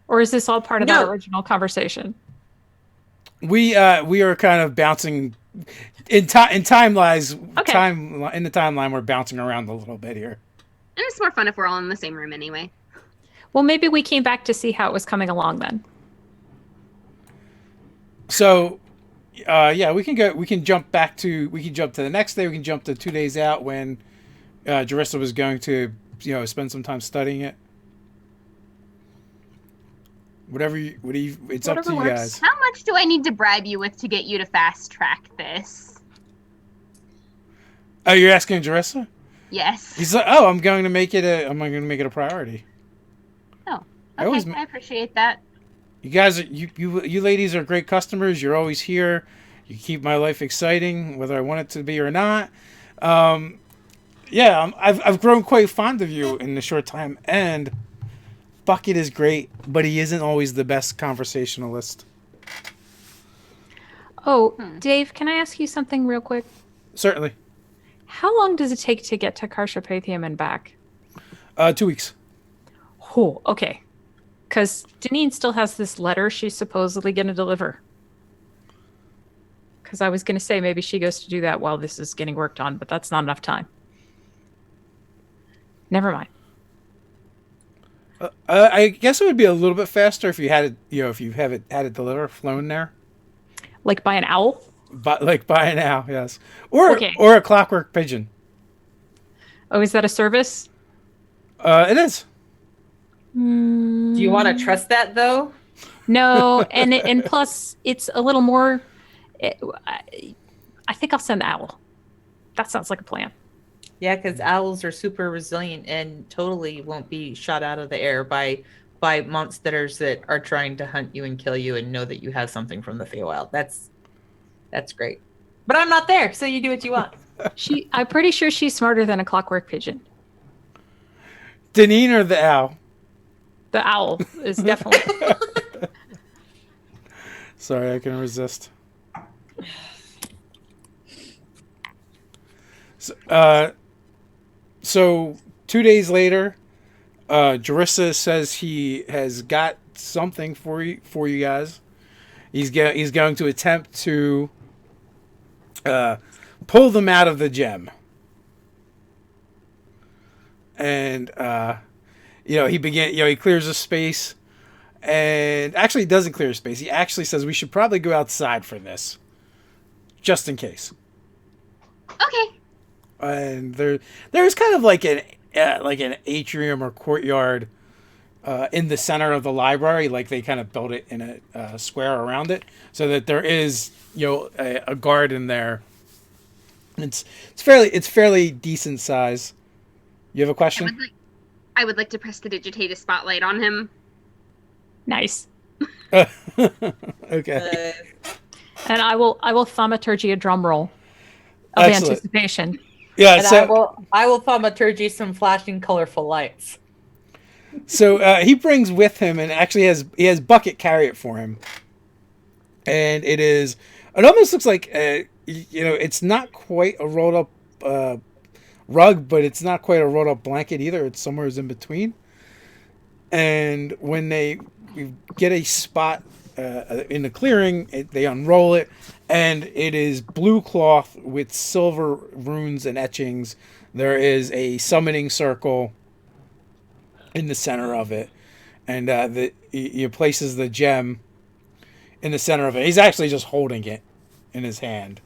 Or is this all part of No. that original conversation? We are kind of bouncing in timelines. Okay. In the timeline, we're bouncing around a little bit here. And it's more fun if we're all in the same room anyway. Well, maybe we came back to see how it was coming along then. So, yeah, we can go. We can jump to the next day. We can jump to 2 days out when Jarissa was going to, spend some time studying it. It's up to you works. guys. How much do I need to bribe you with to get you to fast track this? Oh, you're asking Jarissa? Yes. He's like, oh, I'm going to make it a priority. Oh, I okay. I appreciate that. You guys, you ladies are great customers. You're always here. You keep my life exciting, whether I want it to be or not. Yeah, I've grown quite fond of you in the short time, and Bucket is great, but he isn't always the best conversationalist. Oh, Dave, can I ask you something real quick? Certainly. How long does it take to get to Carshapathium and back? 2 weeks. Oh, okay. Because Deneen still has this letter she's supposedly going to deliver. Because I was going to say maybe she goes to do that while this is getting worked on, but that's not enough time. Never mind. I guess it would be a little bit faster if you had it, if you had it delivered, flown there. Like by an owl? Like by an owl, yes. Or Okay. or a clockwork pigeon. Oh, is that a service? It is. Do you want to trust that though? No, and plus it's a little more. I think I'll send the owl. That sounds like a plan. Yeah, because owls are super resilient and totally won't be shot out of the air by monsters that are trying to hunt you and kill you and know that you have something from the Feywild. That's great. But I'm not there, so you do what you want. I'm pretty sure she's smarter than a clockwork pigeon. Deneen or the owl? The owl is definitely. Sorry, I can resist. So 2 days later, Jarissa says he has got something for you guys. He's going to attempt to pull them out of the gem, and he clears a space, and actually he doesn't clear a space. He actually says we should probably go outside for this, just in case. Okay. And there's kind of like an atrium or courtyard in the center of the library. Like they kind of built it in a square around it, so that there is a guard in there. It's fairly decent size. You have a question? I would like to press the digitate a spotlight on him. Nice. Okay. And I will thaumaturgy a drum roll of Excellent. anticipation. Yeah. And So I will thaumaturgy some flashing colorful lights. So he brings with him, and actually has Bucket carry it for him, and it almost looks like it's not quite a rolled up rug, but it's not quite a rolled up blanket either. It's somewhere in between. And when they get a spot in the clearing, they unroll it, and it is blue cloth with silver runes and etchings. There is a summoning circle in the center of it, and he places the gem in the center of it. He's actually just holding it in his hand,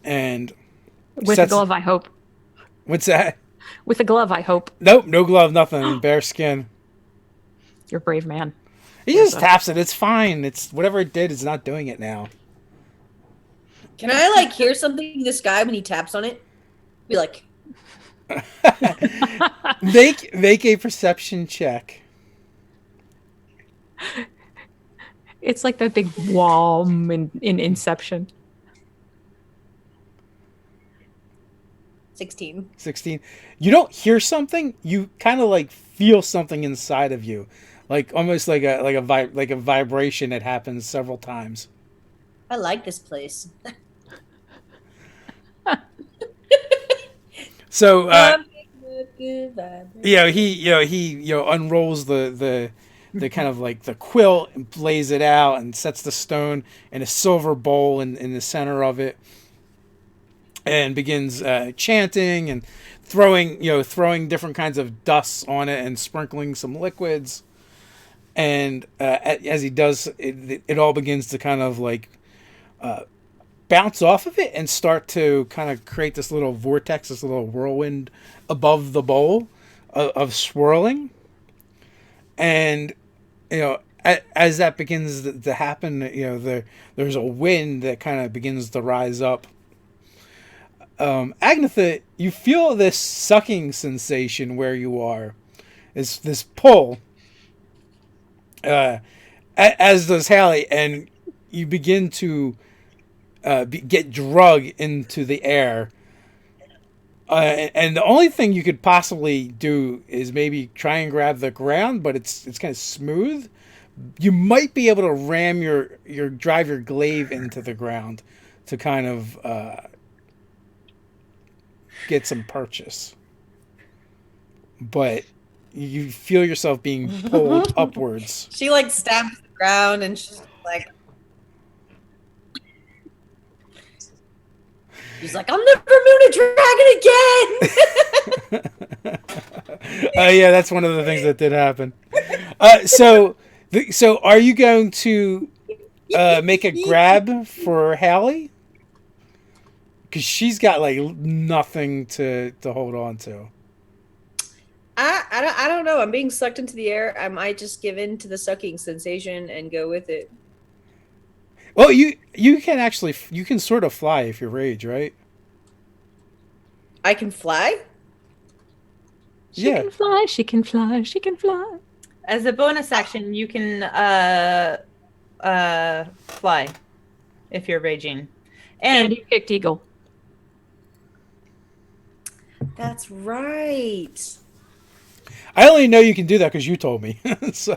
and With a glove, I hope. What's that? With a glove, I hope. Nope, no glove, nothing. Bare skin. You're a brave man. He just taps it. It's fine. It's whatever it did. It's not doing it now. Can I hear something in the sky when he taps on it? Be like, make a perception check. It's like that big whom in Inception. 16. 16. You don't hear something. You kind of feel something inside of you, almost like a vibration that happens several times. I like this place. So he unrolls the the kind of like the quilt and lays it out and sets the stone in a silver bowl in the center of it, and begins chanting and throwing different kinds of dusts on it and sprinkling some liquids. And as he does, it all begins to kind of like bounce off of it and start to kind of create this little vortex, this little whirlwind above the bowl of swirling. And as that begins to happen, there's a wind that kind of begins to rise up. Agnetha, you feel this sucking sensation where you are. It's this pull, as does Hallie, and you begin to get drug into the air. And the only thing you could possibly do is maybe try and grab the ground, but it's kind of smooth. You might be able to ram drive your glaive into the ground to kind of get some purchase. But you feel yourself being pulled upwards. She like stabs the ground and she's like, I'll never moon a dragon again. Yeah, that's one of the things that did happen. So are you going to make a grab for Hallie? Because she's got like nothing to hold on to. I don't know. I'm being sucked into the air. I might just give in to the sucking sensation and go with it. Well, you can sort of fly if you rage, right? I can fly? She can fly, she can fly, she can fly. As a bonus action, you can fly if you're raging. And you kicked eagle. That's right. I only know you can do that because you told me. So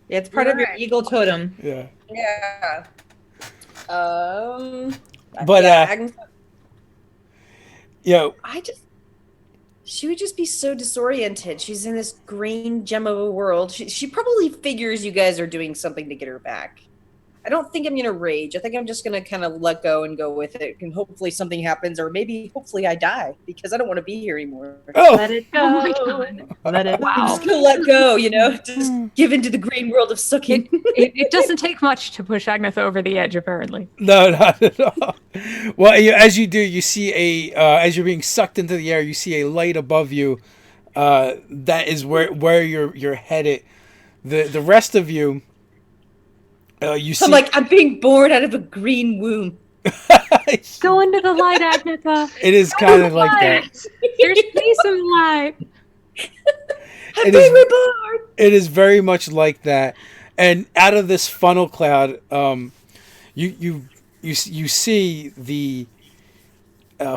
yeah, it's part of your eagle totem. yeah. Yeah. But she would just be so disoriented. She's in this green gem of a world. She probably figures you guys are doing something to get her back. I don't think I'm going to rage. I think I'm just going to kind of let go and go with it. And hopefully something happens, or maybe hopefully I die because I don't want to be here anymore. Oh. Let it go. Oh my God. Let it I'm just going to let go, just give into the green world of sucking. It doesn't take much to push Agnetha over the edge, apparently. No, not at all. Well, as you do, you see as you're being sucked into the air, you see a light above you. That is where you're headed. The rest of you. You see... I'm being born out of a green womb. Go into the light, Agnetha. It is kind of like that. There's peace in the light. I'm being reborn. It is very much like that. And out of this funnel cloud, you see the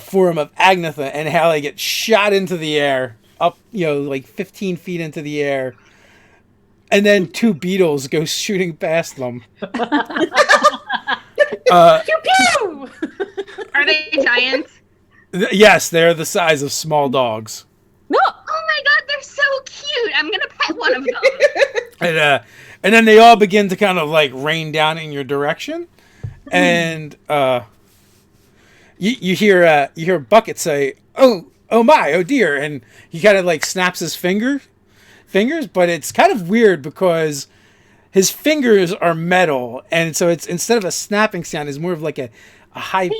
form of Agnetha and Hallie get shot into the air, up like 15 feet into the air. And then two beetles go shooting past them. Pew pew! Are they giants? Yes, they're the size of small dogs. No. Oh my God, they're so cute! I'm gonna pet one of them. And then they all begin to kind of like rain down in your direction, and you hear Bucket say, "Oh my, oh dear," and he kind of like snaps his fingers, but it's kind of weird because his fingers are metal, and so it's instead of a snapping sound, it's more of like a high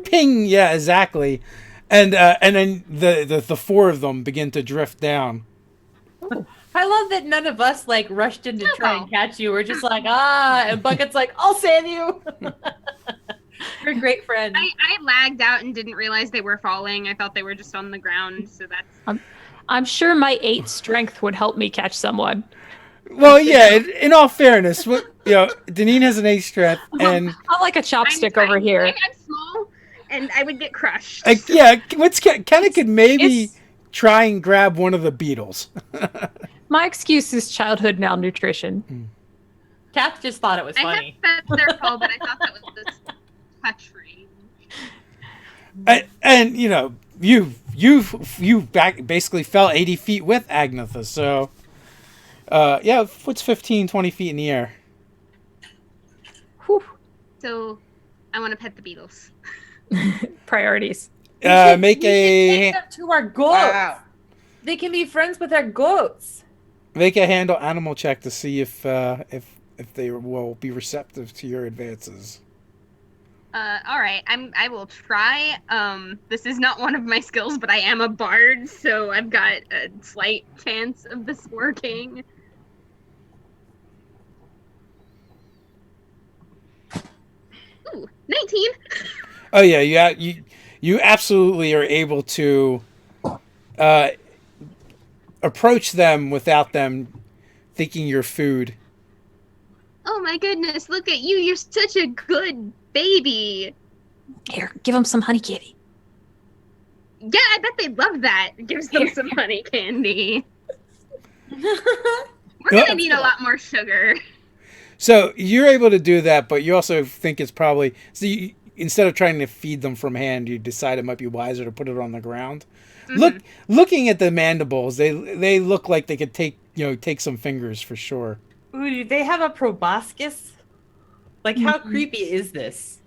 ping. Yeah, exactly. And then the four of them begin to drift down. Oh. I love that none of us like rushed in to try and catch you. We're just like, and Bucket's like, I'll save you. You're a great friend. I lagged out and didn't realize they were falling. I thought they were just on the ground, so that's... I'm sure my 8 strength would help me catch someone. Well, yeah, in all fairness, Deneen has an 8 strength, and... I'm like a chopstick over here. I'm small, and I would get crushed. Kenna could maybe try and grab one of the beetles. My excuse is childhood malnutrition. Kath just thought it was funny. I guess that's their fault, but I thought that was the touch range. And you basically fell 80 feet with Agnetha, so Yeah, what's 15, 20 feet in the air? Whew. So, I want to pet the beetles. Priorities. Make we should take a them to our goats. Wow. They can be friends with our goats. handle animal check to see if they will be receptive to your advances. All right, I will try. This is not one of my skills, but I am a bard, so I've got a slight chance of this working. Ooh, 19. Oh yeah, you absolutely are able to approach them without them thinking you're food. Oh my goodness, look at you. You're such a good baby. Here, give them some honey candy. Yeah, I bet they love that. It gives them some honey candy. We're gonna need a lot more sugar. So you're able to do that, but you also think it's probably instead of trying to feed them from hand, you decide it might be wiser to put it on the ground. Mhm. Looking at the mandibles, they look like they could take some fingers for sure. Ooh, do they have a proboscis? Like, how creepy is this?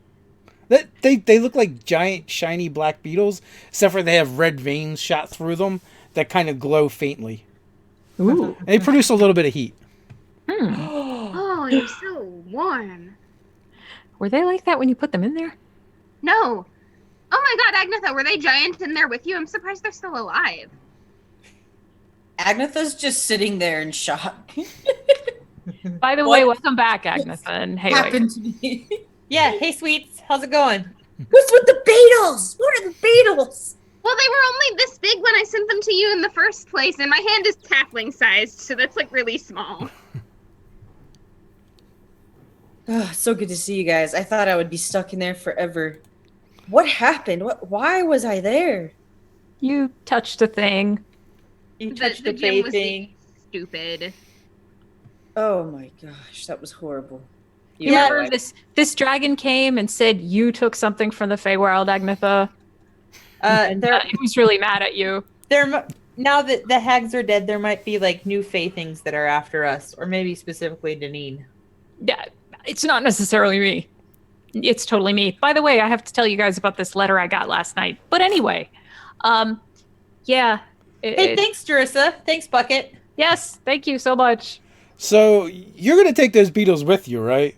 They look like giant shiny black beetles, except for they have red veins shot through them that kind of glow faintly. Ooh. And they produce a little bit of heat. Oh, you're so warm. Were they like that when you put them in there? No. Oh my god, Agnetha, were they giant in there with you? I'm surprised they're still alive. Agnetha's just sitting there in shock. By the way, welcome back, Agnetha and Haley. Happened to me. Yeah, hey, sweets. How's it going? What's with the beetles? What are the beetles? Well, they were only this big when I sent them to you in the first place, and my hand is halfling sized, so that's like really small. Oh, so good to see you guys. I thought I would be stuck in there forever. What happened? Why was I there? You touched a thing. You touched the the gym was thing. stupid. Oh my gosh, that was horrible. You remember this dragon came and said you took something from the Feywild, Agnetha? It was really mad at you. Now that the hags are dead, there might be like new Fey things that are after us, or maybe specifically Deneen. Yeah, it's not necessarily me. It's totally me. By the way, I have to tell you guys about this letter I got last night. But anyway, yeah. Hey, thanks, Jerissa. Thanks, Bucket. Yes, thank you so much. So you're gonna take those beetles with you, right?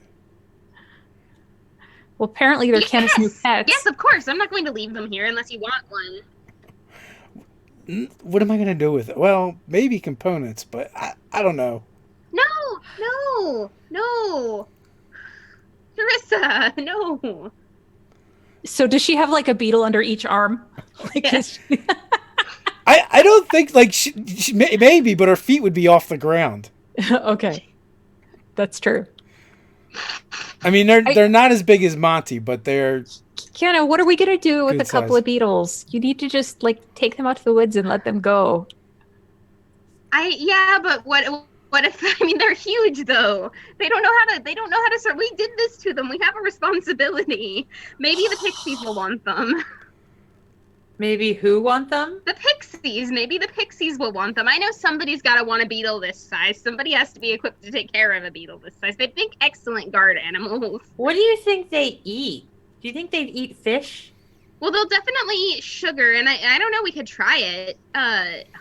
Well, apparently they're Kenneth's new pets. Yes, of course. I'm not going to leave them here unless you want one. What am I gonna do with it? Well, maybe components, but I don't know. No. Jerissa, no. So does she have like a beetle under each arm? Yes. I don't think like she maybe, but her feet would be off the ground. Okay, that's true. I mean, they're not as big as Monty, but they're. Kiana, what are we gonna do with Good a couple size. of beetles? You need to just like take them out to the woods and let them go. But what if, I mean, they're huge though. They don't know how to start. We did this to them. We have a responsibility. Maybe the pixies will want them. Maybe who want them? The pixies. Maybe the pixies will want them. I know somebody's got to want a beetle this size. Somebody has to be equipped to take care of a beetle this size. They think excellent guard animals. What do you think they eat? Do you think they'd eat fish? Well, they'll definitely eat sugar, and I don't know. We could try it.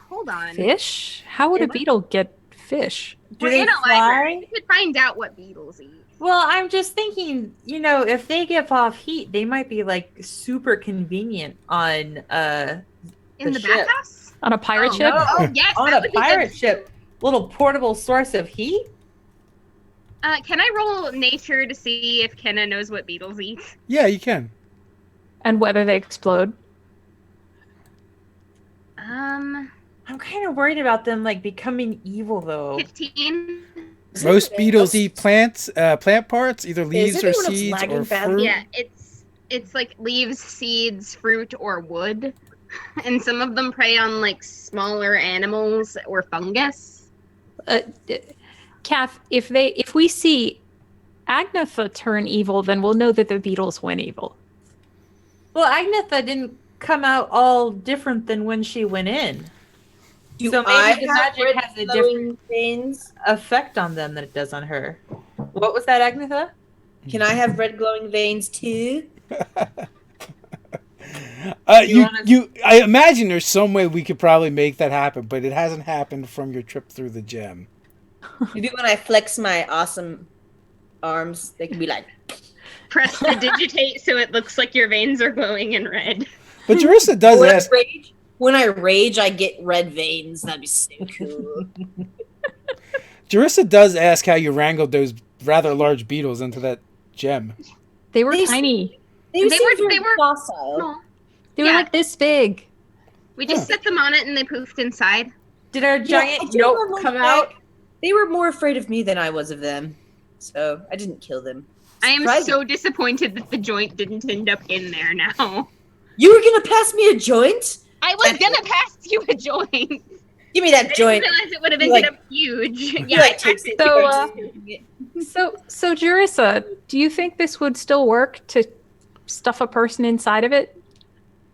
Hold on. Fish? How would a beetle get fish? Do We're they in a fly? library. We could find out what beetles eat. Well, I'm just thinking, if they give off heat, they might be like super convenient on In the ship. bathhouse? On a pirate ship? no. Oh, yes. On that a would be pirate good. ship. Little portable source of heat? Can I roll nature to see if Kenna knows what beetles eat? Yeah, you can. And whether they explode? I'm kind of worried about them like becoming evil though. 15. Most beetles eat plant parts, either leaves or anyone else seeds lagging or bad? fruit. Yeah, it's like leaves, seeds, fruit, or wood. And some of them prey on like smaller animals or fungus. Kath, if we see Agnetha turn evil, then we'll know that the beetles went evil. Well, Agnetha didn't come out all different than when she went in. Do So I maybe the have magic red has a glowing different veins? effect on them than it does on her. What was that, Agnetha? Can I have red glowing veins too? I imagine there's some way we could probably make that happen, but it hasn't happened from your trip through the gem. Maybe when I flex my awesome arms, they can be like. Press the digitate so it looks like your veins are glowing in red. But Jarissa does when ask. When I rage, I get red veins. That'd be so cool. Jarissa does ask how you wrangled those rather large beetles into that gem. They were They- tiny. They were docile. Small. They were Yeah. like this big. We just set them on it and they poofed inside. Did our I giant do note remember come that. out? They were more afraid of me than I was of them, so I didn't kill them. I am Surprising. so disappointed that the joint didn't end up in there now. You were gonna pass me a joint? I was gonna pass you a joint. Give me that I joint. didn't realize it would have You, ended like- up huge. You, Yeah, like, I takes passed it. So, So Jarissa, do you think this would still work to stuff a person inside of it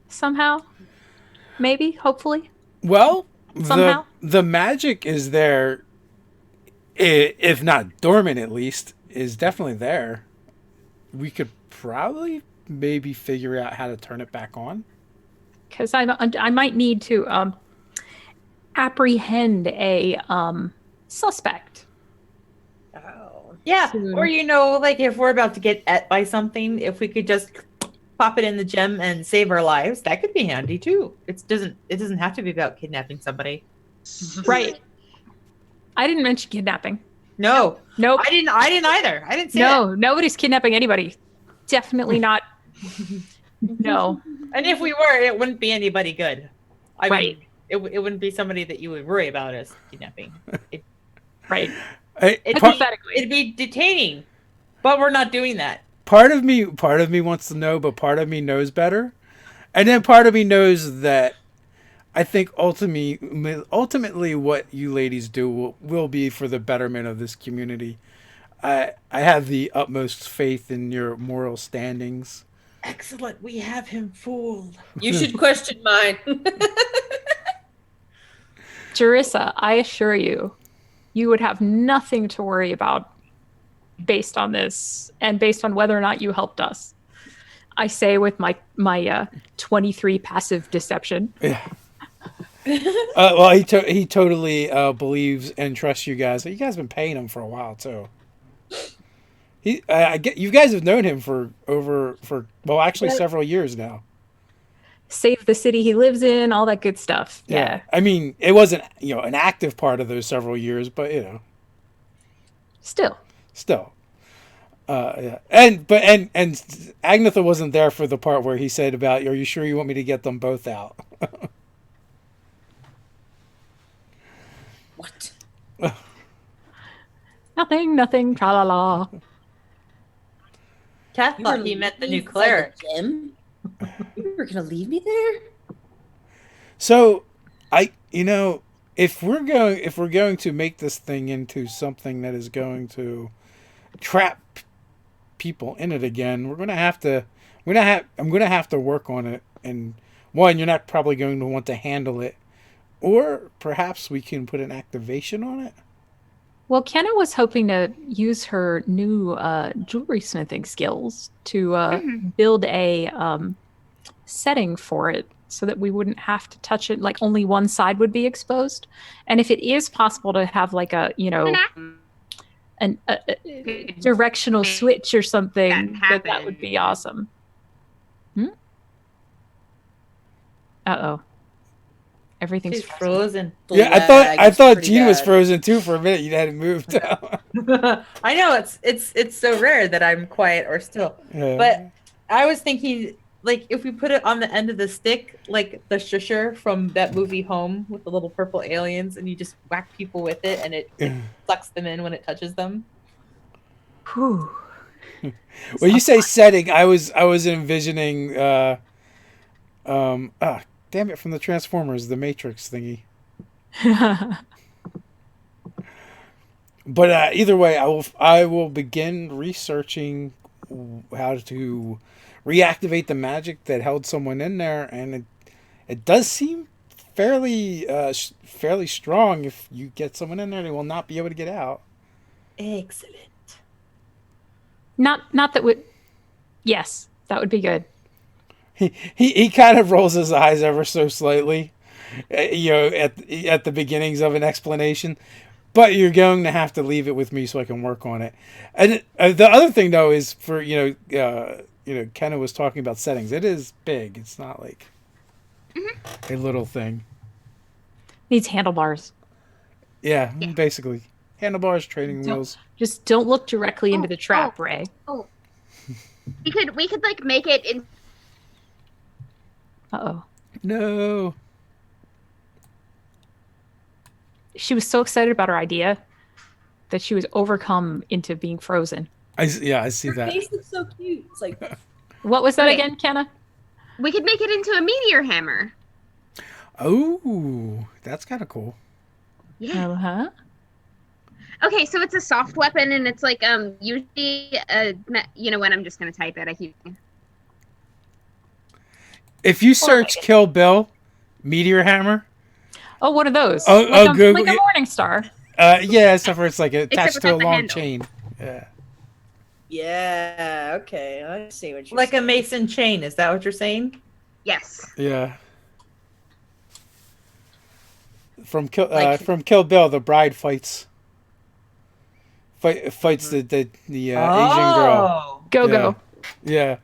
somehow? Maybe, hopefully. Well, Somehow? the magic is there, if not dormant at least, is definitely there. We could probably maybe figure out how to turn it back on. Because I might need to apprehend a suspect. Oh. Yeah. Soon. Or like if we're about to get at by something, if we could just pop it in the gem and save our lives, that could be handy too. It doesn't have to be about kidnapping somebody. Right. I didn't mention kidnapping. No. Nope. I didn't either. I didn't say No, nobody's kidnapping anybody. Definitely not. No. that. And if we were, it wouldn't be anybody good. I Right. mean, it wouldn't be somebody that you would worry about as kidnapping. Right. Part, Hypothetically. It'd be detaining. But we're not doing that. part of me wants to know, but part of me knows better, and then part of me knows that I think ultimately what you ladies do will be for the betterment of this community. I have the utmost faith in your moral standings. Excellent. We have him fooled. You should question mine. Jarissa, I assure you, you would have nothing to worry about based on this and based on whether or not you helped us. I say with my 23 passive deception. Yeah. Well, he totally believes and trusts you guys. You guys have been paying him for a while too. You guys have known him for several years now. Save the city he lives in, all that good stuff. Yeah. I mean, it wasn't an active part of those several years, but Still. yeah. And Agnetha wasn't there for the part where he said about, "Are you sure you want me to get them both out?" What? Nothing, tra la la. Kath You thought were he meant the leaving new cleric. the gym? You were gonna leave me there? So, if we're going to make this thing into something that is going to trap people in it again, I'm gonna have to work on it. And one, you're not probably going to want to handle it, or perhaps we can put an activation on it. Well, Kenna was hoping to use her new jewelry smithing skills to build a setting for it so that we wouldn't have to touch it. Like only one side would be exposed. And if it is possible to have like a directional switch or something, that would be awesome. Uh-oh. Everything's She's frozen. Yeah, I thought Gene was frozen too for a minute. You hadn't moved. I know it's so rare that I'm quiet or still. Yeah. But I was thinking, like, if we put it on the end of the stick, like the shusher from that movie Home with the little purple aliens, and you just whack people with it, and it sucks them in when it touches them. Whew. When you say setting, I was envisioning damn it, from the Transformers, the Matrix thingy. But either way, I will begin researching how to reactivate the magic that held someone in there, and it does seem fairly strong. If you get someone in there, they will not be able to get out. Excellent. Not that would. Yes, that would be good. He kind of rolls his eyes ever so slightly, at the beginnings of an explanation. But you're going to have to leave it with me so I can work on it. And the other thing though is for Kenna was talking about settings. It is big. It's not like a little thing. Needs handlebars. Yeah, basically handlebars, training wheels. Just don't look directly into the trap, Ray. Oh. We could like make it in. Uh-oh. No. She was so excited about her idea that she was overcome into being frozen. I see Her that. face looks so cute. It's like, What was that Okay. again, Kenna? We could make it into a meteor hammer. Oh, that's kind of cool. Yeah. Uh-huh. Okay, so it's a soft weapon, and it's like usually you know what? I'm just gonna type it. I keep. If you search Kill Bill, Meteor Hammer. Oh, what are those? Oh, Google like a it. morning star. Yeah, except for it's like attached for to a the long handle. chain. Yeah. yeah, okay, I see what you're Like a saying. mason chain. Is that what you're saying? Yes. Yeah. From Like- Kill Bill, the bride fights the Asian girl. Go. Yeah.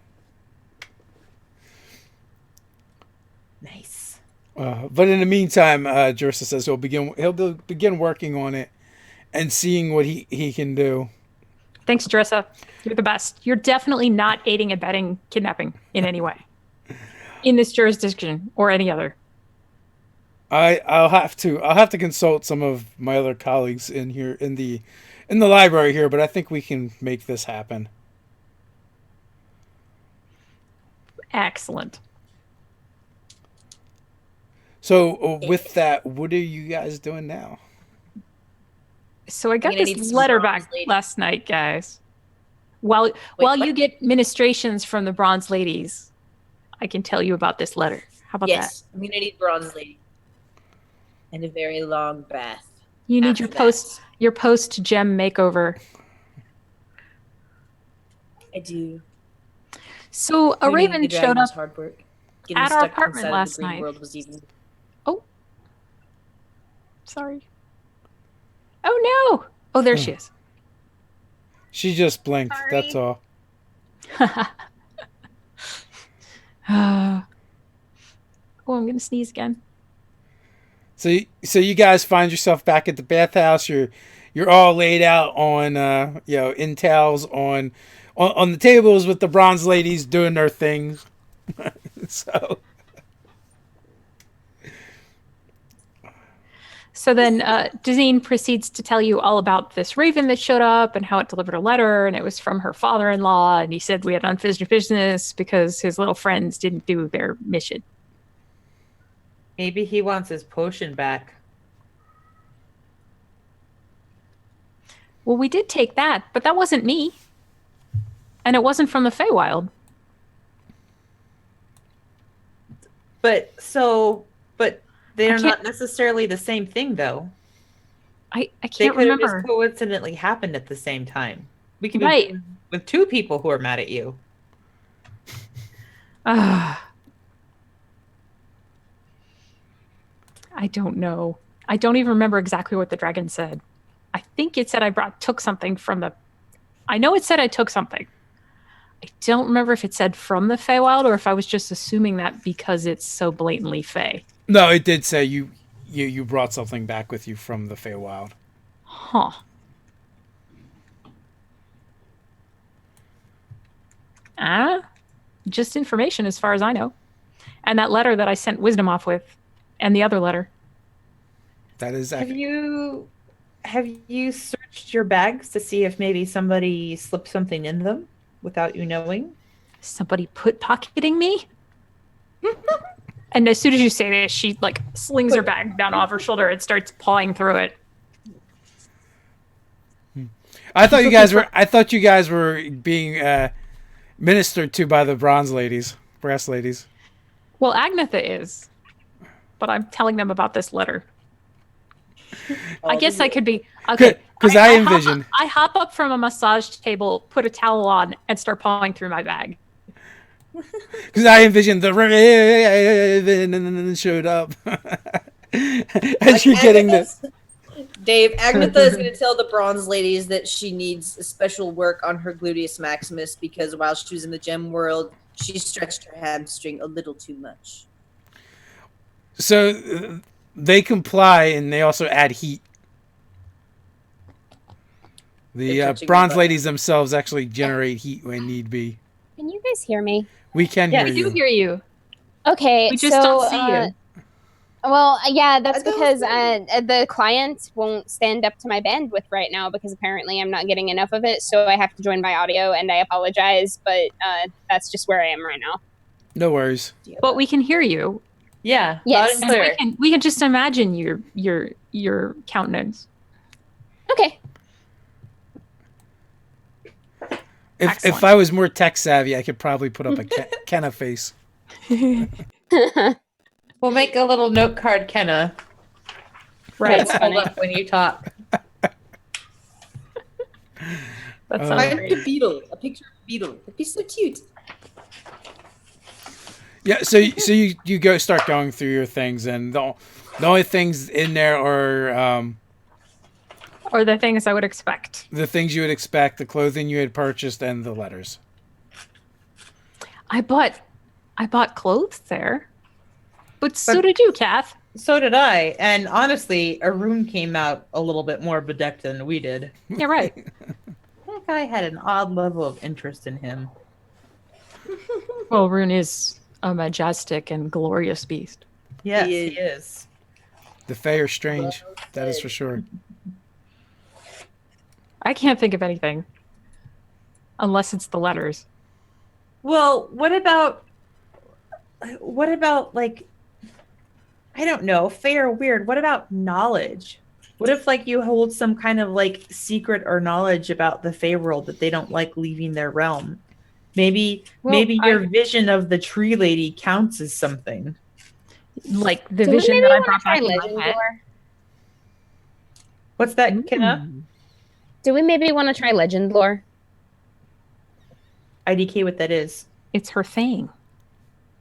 Nice. But in the meantime, Jersa says he'll begin working on it and seeing what he can do. Thanks, Drissa. You're the best. You're definitely not aiding and abetting kidnapping in any way. In this jurisdiction or any other. I'll have to consult some of my other colleagues in here in the library here, but I think we can make this happen. Excellent. So with that, what are you guys doing now? So I got gonna need this some letter bronze back lady. last night, guys. While what? you get ministrations from the bronze ladies, I can tell you about this letter. How about Yes, I'm gonna need bronze lady. And a very long bath. that? You need after your post gem makeover. I do. So a Maybe raven the showed dragon was up hard work. Getting at our stuck apartment inside of last the green night. world was even. Sorry. Oh no! Oh, there she is. She just blinked. Sorry. That's all. Oh, I'm gonna sneeze again. So you guys find yourself back at the bathhouse. You're all laid out on in towels on the tables with the bronze ladies doing their things. So So then Dazine proceeds to tell you all about this raven that showed up and how it delivered a letter, and it was from her father-in-law, and he said we had unfinished business because his little friends didn't do their mission. Maybe he wants his potion back. Well, we did take that, but that wasn't me. And it wasn't from the Feywild. But they're can't- not necessarily the same thing, though. I They can't could have remember. just coincidentally happened at the same time. We could be Right. dealing with two people who are mad at you. Ah. I don't know. I don't even remember exactly what the dragon said. I think it said took something from the... I know it said I took something. I don't remember if it said from the Feywild or if I was just assuming that because it's so blatantly Fey. no, it did say you brought something back with you from the Feywild. Huh. Just information as far as I know. And that letter that I sent Wisdom off with. And the other letter. That is Have accurate. you searched your bags to see if maybe somebody slipped something in them without you knowing? Somebody pocketing me? And as soon as you say this, she like slings her bag down off her shoulder and starts pawing through it. I thought you guys were being ministered to by the brass ladies. Well, Agnetha is. but I'm telling them about this letter. I guess I could be okay. Because I envision. I hop up from a massage table, put a towel on, and start pawing through my bag. Because I envisioned the Raven and then showed up. As you're getting this. Dave, Agnetha is going to tell the bronze ladies that she needs special work on her gluteus maximus because while she was in the gem world, she stretched her hamstring a little too much. So they comply and they also add heat. The bronze ladies themselves actually generate heat when need be. Can you guys hear me? We can hear you. We do hear you. Okay, We just don't see you. Well, yeah, that's because the client won't stand up to my bandwidth right now because apparently I'm not getting enough of it, so I have to join by audio, and I apologize, but that's just where I am right now. No worries. But we can hear you. Yeah, yes, loud and clear. We can just imagine your countenance. Okay. If I was more tech savvy, I could probably put up a Kenna face. We'll make a little note card, Kenna. Right. Hold up when you talk. That's Find great. a beetle, a picture of a beetle. It'd be so cute. Yeah, so you go start going through your things, and the only things in there are Or the things I would expect. the things you would expect, the clothing you had purchased, and the letters. I bought clothes there. But so did you, Kath. So did I. And honestly, Arun came out a little bit more bedecked than we did. Yeah, right. That guy had an odd level of interest in him. Well, Rune is a majestic and glorious beast. Yes, He he is. The Fae are strange, that is for sure. I can't think of anything. Unless it's the letters. Well, what about like, I don't know, Fae are weird. What about knowledge? What if like you hold some kind of like secret or knowledge about the Fae world that they don't like leaving their realm? Maybe your vision of the tree lady counts as something. Like the Do we vision maybe that I wanna brought try back in my legend head. lore? What's that, Kenna? Do we maybe want to try legend lore? IDK what that is. It's her thing.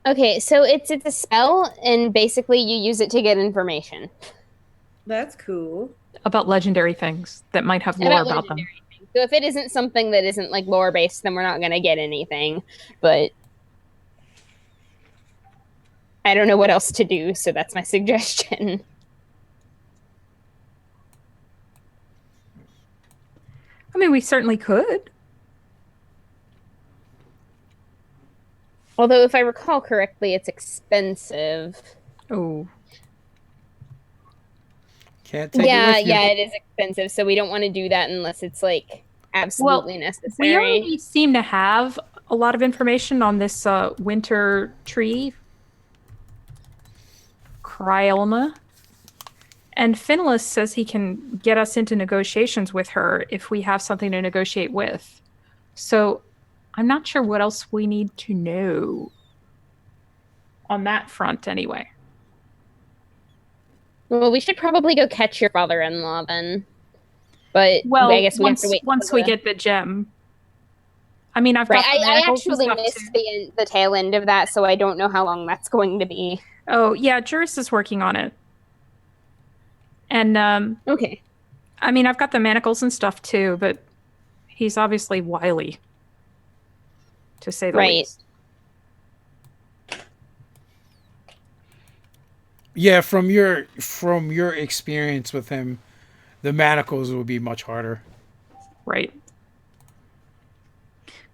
Okay, so it's a spell, and basically you use it to get information. That's cool. About legendary things that might have lore About about them. legendary things. So if it isn't something that isn't like lore based, then we're not gonna get anything. But I don't know what else to do, so that's my suggestion. I mean, we certainly could. Although, if I recall correctly, it's expensive. Oh. Can't take Yeah, it with you. yeah, it is expensive. So we don't want to do that unless it's like absolutely We necessary. already seem to have a lot of information on this winter tree, Cryolna. And Finless says he can get us into negotiations with her if we have something to negotiate with. So I'm not sure what else we need to know on that front anyway. Well, we should probably go catch your father-in-law then. But Well, I guess we once, have to wait. once we get the gem. I mean, I've Right, got the I manacles and actually stuff missed too. the tail end of that, so I don't know how long that's going to be. Oh, yeah, Juris is working on it. And, Okay. I mean, I've got the manacles and stuff too, but he's obviously wily, to say the Right. least. Yeah, from your experience with him, the manacles will be much harder. Right.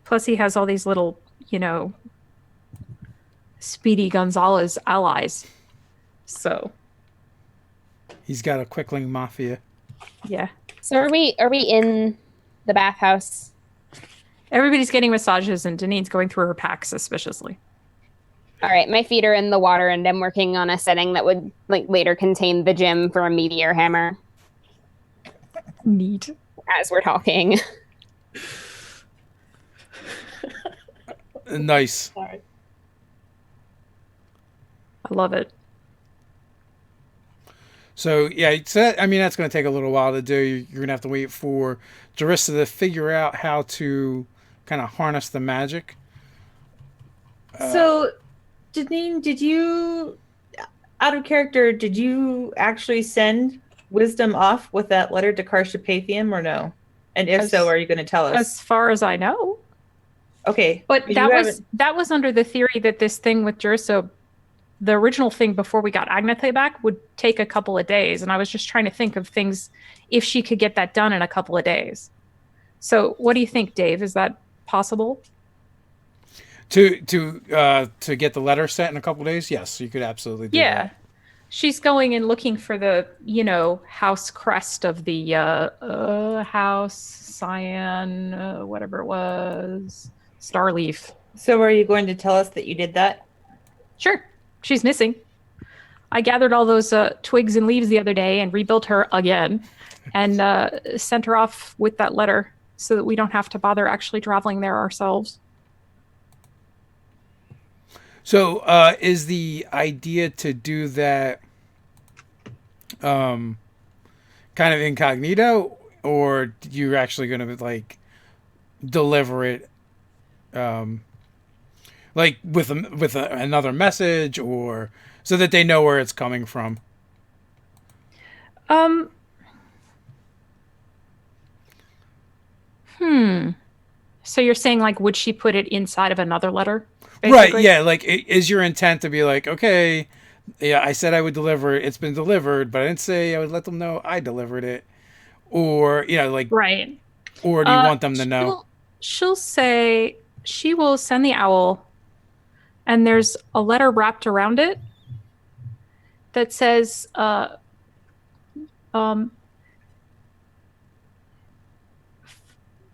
Plus, he has all these little, Speedy Gonzalez allies. So, He's got a Quickling Mafia. yeah. So are we in the bathhouse? Everybody's getting massages, and Danine's going through her pack suspiciously. All right, my feet are in the water, and I'm working on a setting that would later contain the gem for a meteor hammer. Neat. As we're talking. Nice. I love it. So yeah, I mean that's going to take a little while to do. You're going to have to wait for Jarissa to figure out how to kind of harness the magic. So, Janine, did you, out of character, did you actually send Wisdom off with that letter to Carpe or no? And if so, are you going to tell us? As far as I know. Okay. But you that was under the theory that this thing with Jurso, the original thing before we got Agnetha back, would take a couple of days. And I was just trying to think of things if she could get that done in a couple of days. So what do you think, Dave? Is that possible? To get the letter sent in a couple days? Yes, you could absolutely do that. She's going and looking for the, house crest of the house, cyan, whatever it was, Starleaf. So are you going to tell us that you did that? Sure. She's missing. I gathered all those twigs and leaves the other day and rebuilt her again and sent her off with that letter so that we don't have to bother actually traveling there ourselves. So is the idea to do that kind of incognito, or you're actually going to like deliver it like with another message, or so that they know where it's coming from? So you're saying, like, would she put it inside of another letter? Basically? Right, yeah. Like, is your intent to be like, okay, yeah, I said I would deliver it. It's been delivered, but I didn't say I would let them know I delivered it. Or, like... Right. Or do you want them to know? She'll say... She will send the owl, and there's a letter wrapped around it that says...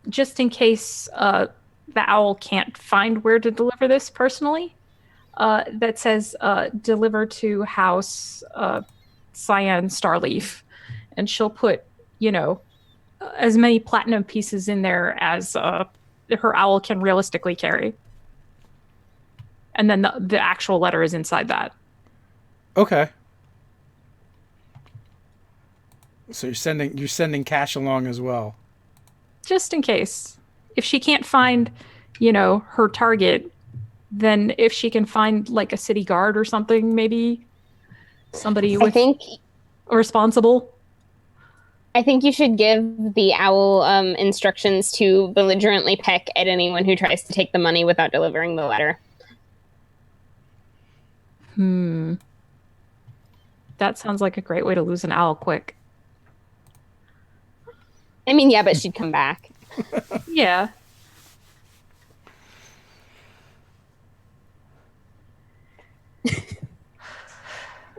just in case the owl can't find where to deliver this personally, that says deliver to house Cyan Starleaf. And she'll put, as many platinum pieces in there as her owl can realistically carry. And then the actual letter is inside that. Okay. So you're sending cash along as well. Just in case. If she can't find, her target, then if she can find like a city guard or something, maybe somebody responsible. I think you should give the owl instructions to belligerently peck at anyone who tries to take the money without delivering the letter. That sounds like a great way to lose an owl quick. I mean, yeah, but she'd come back. Yeah.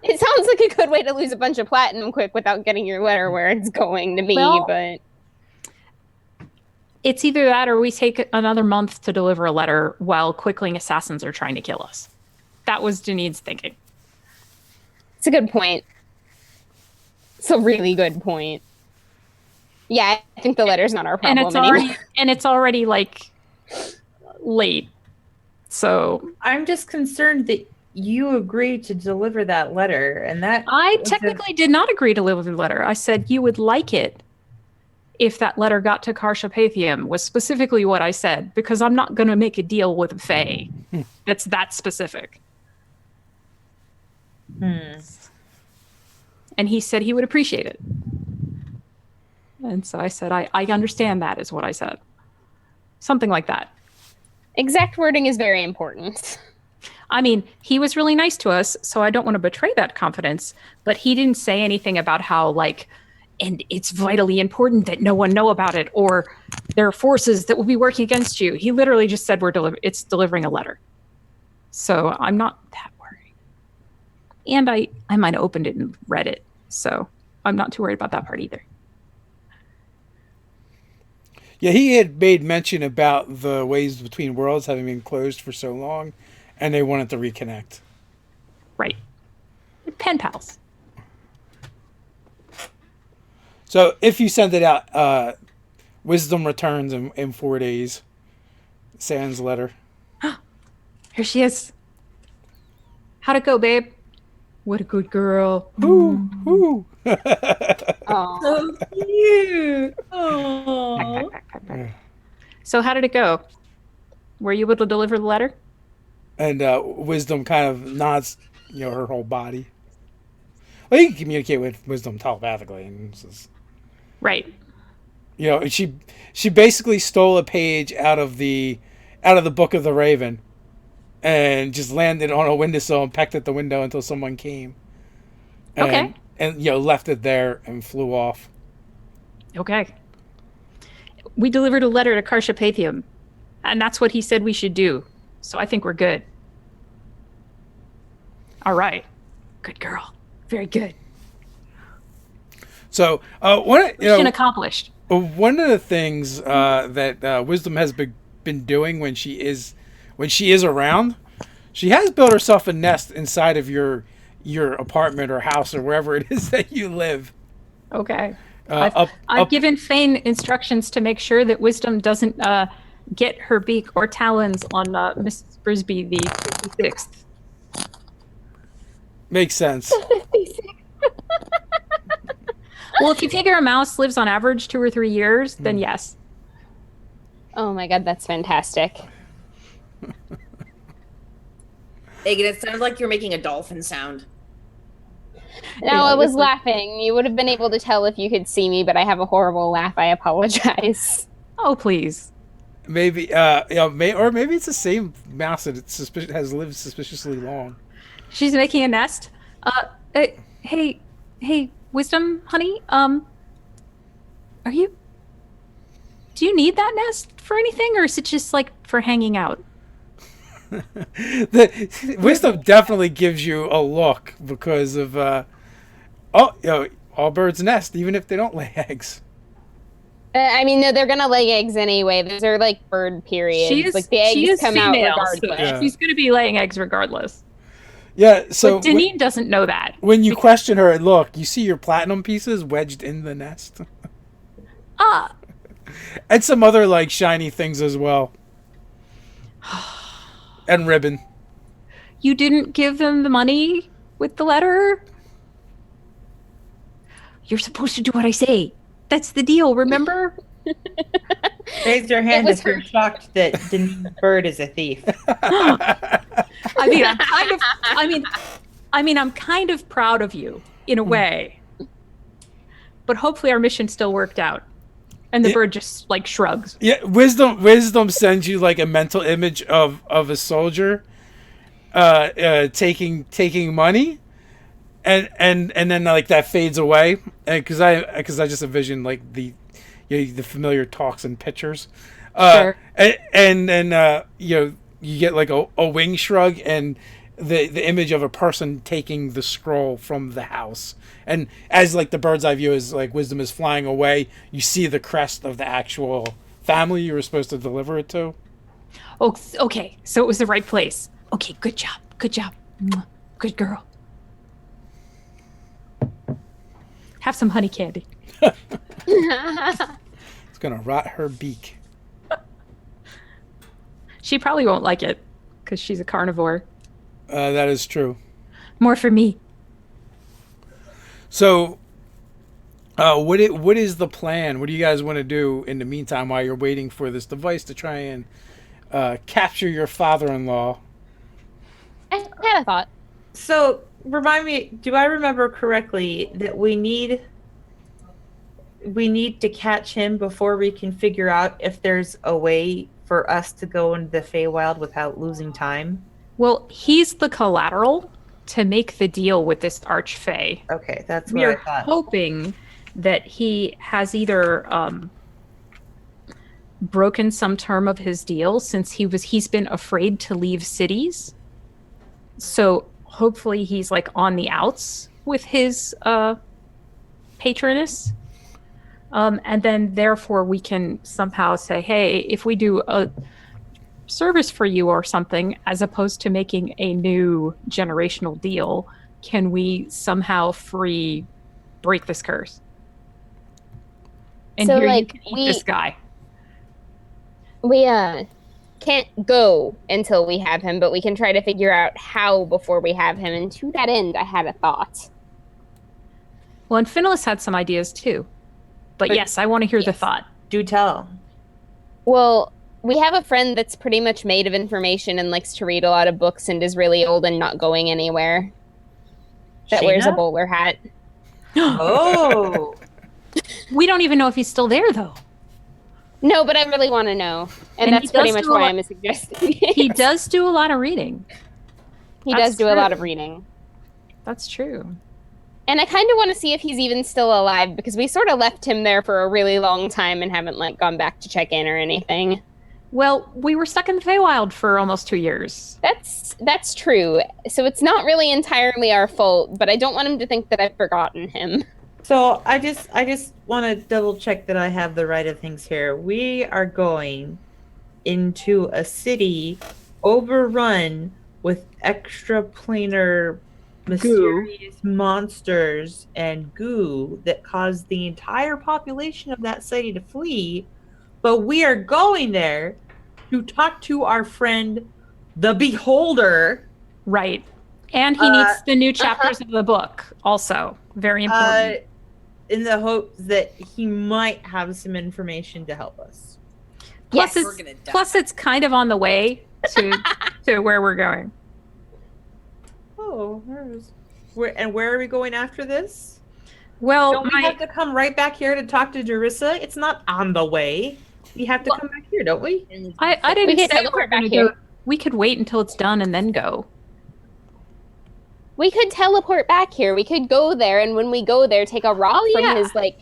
It sounds like a good way to lose a bunch of platinum quick without getting your letter where it's going to be, but... It's either that or we take another month to deliver a letter while quickling assassins are trying to kill us. That was Janine's thinking. It's a good point. It's a really good point. Yeah, I think the letter's not our problem anymore. And it's already like late. So I'm just concerned that you agreed to deliver that letter, and that I technically did not agree to deliver the letter. I said you would like it if that letter got to Carpe was specifically what I said, because I'm not going to make a deal with a fae that's that specific. And he said he would appreciate it. And so I said, I understand that is what I said. Something like that. Exact wording is very important. I mean, he was really nice to us, so I don't want to betray that confidence, but he didn't say anything about how, like, and it's vitally important that no one know about it, or there are forces that will be working against you. He literally just said it's delivering a letter. So I'm not that worried. And I might have opened it and read it, so I'm not too worried about that part either. Yeah, he had made mention about the ways between worlds having been closed for so long, and they wanted to reconnect. Right. Pen pals. So if you send it out, Wisdom returns in 4 days. Sans letter. Here she is. How'd it go, babe? What a good girl. Ooh, ooh. Oh, So cute. Pack, Aww. pack, pack, pack, pack. So how did it go? Were you able to deliver the letter? And Wisdom kind of nods, her whole body. Well, you can communicate with Wisdom telepathically, and Right. she basically stole a page out of the Book of the Raven, and just landed on a windowsill and pecked at the window until someone came. And, Okay. And left it there and flew off. Okay. We delivered a letter to Carpe, and that's what he said we should do. So I think we're good. All right. Good girl. Very good. So Mission accomplished. one of the things that Wisdom has been doing when she is around, she has built herself a nest inside of your apartment or house or wherever it is that you live. Okay. Up, I've given Fane instructions to make sure that Wisdom doesn't get her beak or talons on Miss Frisbee the 56th. Makes sense. Well, if you figure a mouse lives on average 2 or 3 years, then yes. oh my god, that's fantastic. Megan, it sounded like you're making a dolphin sound. No, I was laughing. You would have been able to tell if you could see me, but I have a horrible laugh. I apologize. Oh, please. Maybe or maybe it's the same mouse that has lived suspiciously long. She's making a nest. Hey, Wisdom, honey. Do you need that nest for anything, or is it just like for hanging out? The Wisdom definitely gives you a look because of all birds nest, even if they don't lay eggs. I mean, no, they're gonna lay eggs anyway. Those are like bird periods. Like the eggs come out regardless. So she's going to be laying eggs regardless. Yeah, so But Deneen doesn't know that. when you question her, look, you see your platinum pieces wedged in the nest, and some other like shiny things as well, and ribbon. You didn't give them the money with the letter? You're supposed to do what I say. That's the deal, remember? Raise your hand was if you're shocked that Denise Bird is a thief. I'm kind of proud of you in a way. But hopefully our mission still worked out. And the bird just like shrugs. Yeah, wisdom sends you like a mental image of a soldier taking money, and then like that fades away, and because I just envision like the familiar talks and pictures, Sure. and then you get like a wing shrug and the image of a person taking the scroll from the house, and as like the bird's eye view is like Wisdom is flying away, you see the crest of the actual family you were supposed to deliver it to. Oh, okay. So it was the right place. Okay, good job. Good job. Mwah. Good girl. Have some honey candy. It's gonna rot her beak. She probably won't like it because she's a carnivore. That is true. More for me. So, what is the plan? What do you guys want to do in the meantime while you're waiting for this device to try and capture your father-in-law? I had a thought. So, remind me, do I remember correctly that we need to catch him before we can figure out if there's a way for us to go into the Feywild without losing time? Well, he's the collateral to make the deal with this Archfey. Okay, that's We what I are thought. hoping that he has either broken some term of his deal since he's been afraid to leave cities. So hopefully he's like on the outs with his patroness. And then therefore we can somehow say, hey, if we do a service for you or something, as opposed to making a new generational deal, can we somehow break this curse? And So, here like, you can eat this guy. We can't go until we have him, but we can try to figure out how before we have him. And to that end, I had a thought. Well, and Finnelis had some ideas too. But yes, I want to hear the thought. Do tell. Well, we have a friend that's pretty much made of information and likes to read a lot of books and is really old and not going anywhere. That wears a Shayna? bowler hat. Oh. We don't even know if he's still there, though. No, but I really want to know. And And he that's pretty does much do a why lot- I'm suggesting He it. does do a lot of reading. He That's does do a lot true. of reading. That's true. And I kind of want to see if he's even still alive, because we sort of left him there for a really long time and haven't, like, gone back to check in or anything. Well, we were stuck in the Feywild for almost 2 years. That's true. So it's not really entirely our fault, but I don't want him to think that I've forgotten him. So I just want to double check that I have the right of things here. We are going into a city overrun with extraplanar mysterious monsters and goo that caused the entire population of that city to flee. But we are going there to talk to our friend, the Beholder. Right. And he needs the new chapters of the book also. Very important. In the hopes that he might have some information to help us. Plus, Yes. We're gonna die. plus it's kind of on the way to where we're going. Oh, where are we going after this? Well, Don't we have to come right back here to talk to Jerissa? It's not on the way. We have to come back here, don't we? I didn't We could say teleport we're going to back here. go. We could wait until it's done and then go. We could teleport back here. We could go there, and when we go there, take a rock Oh, yeah. from his, like,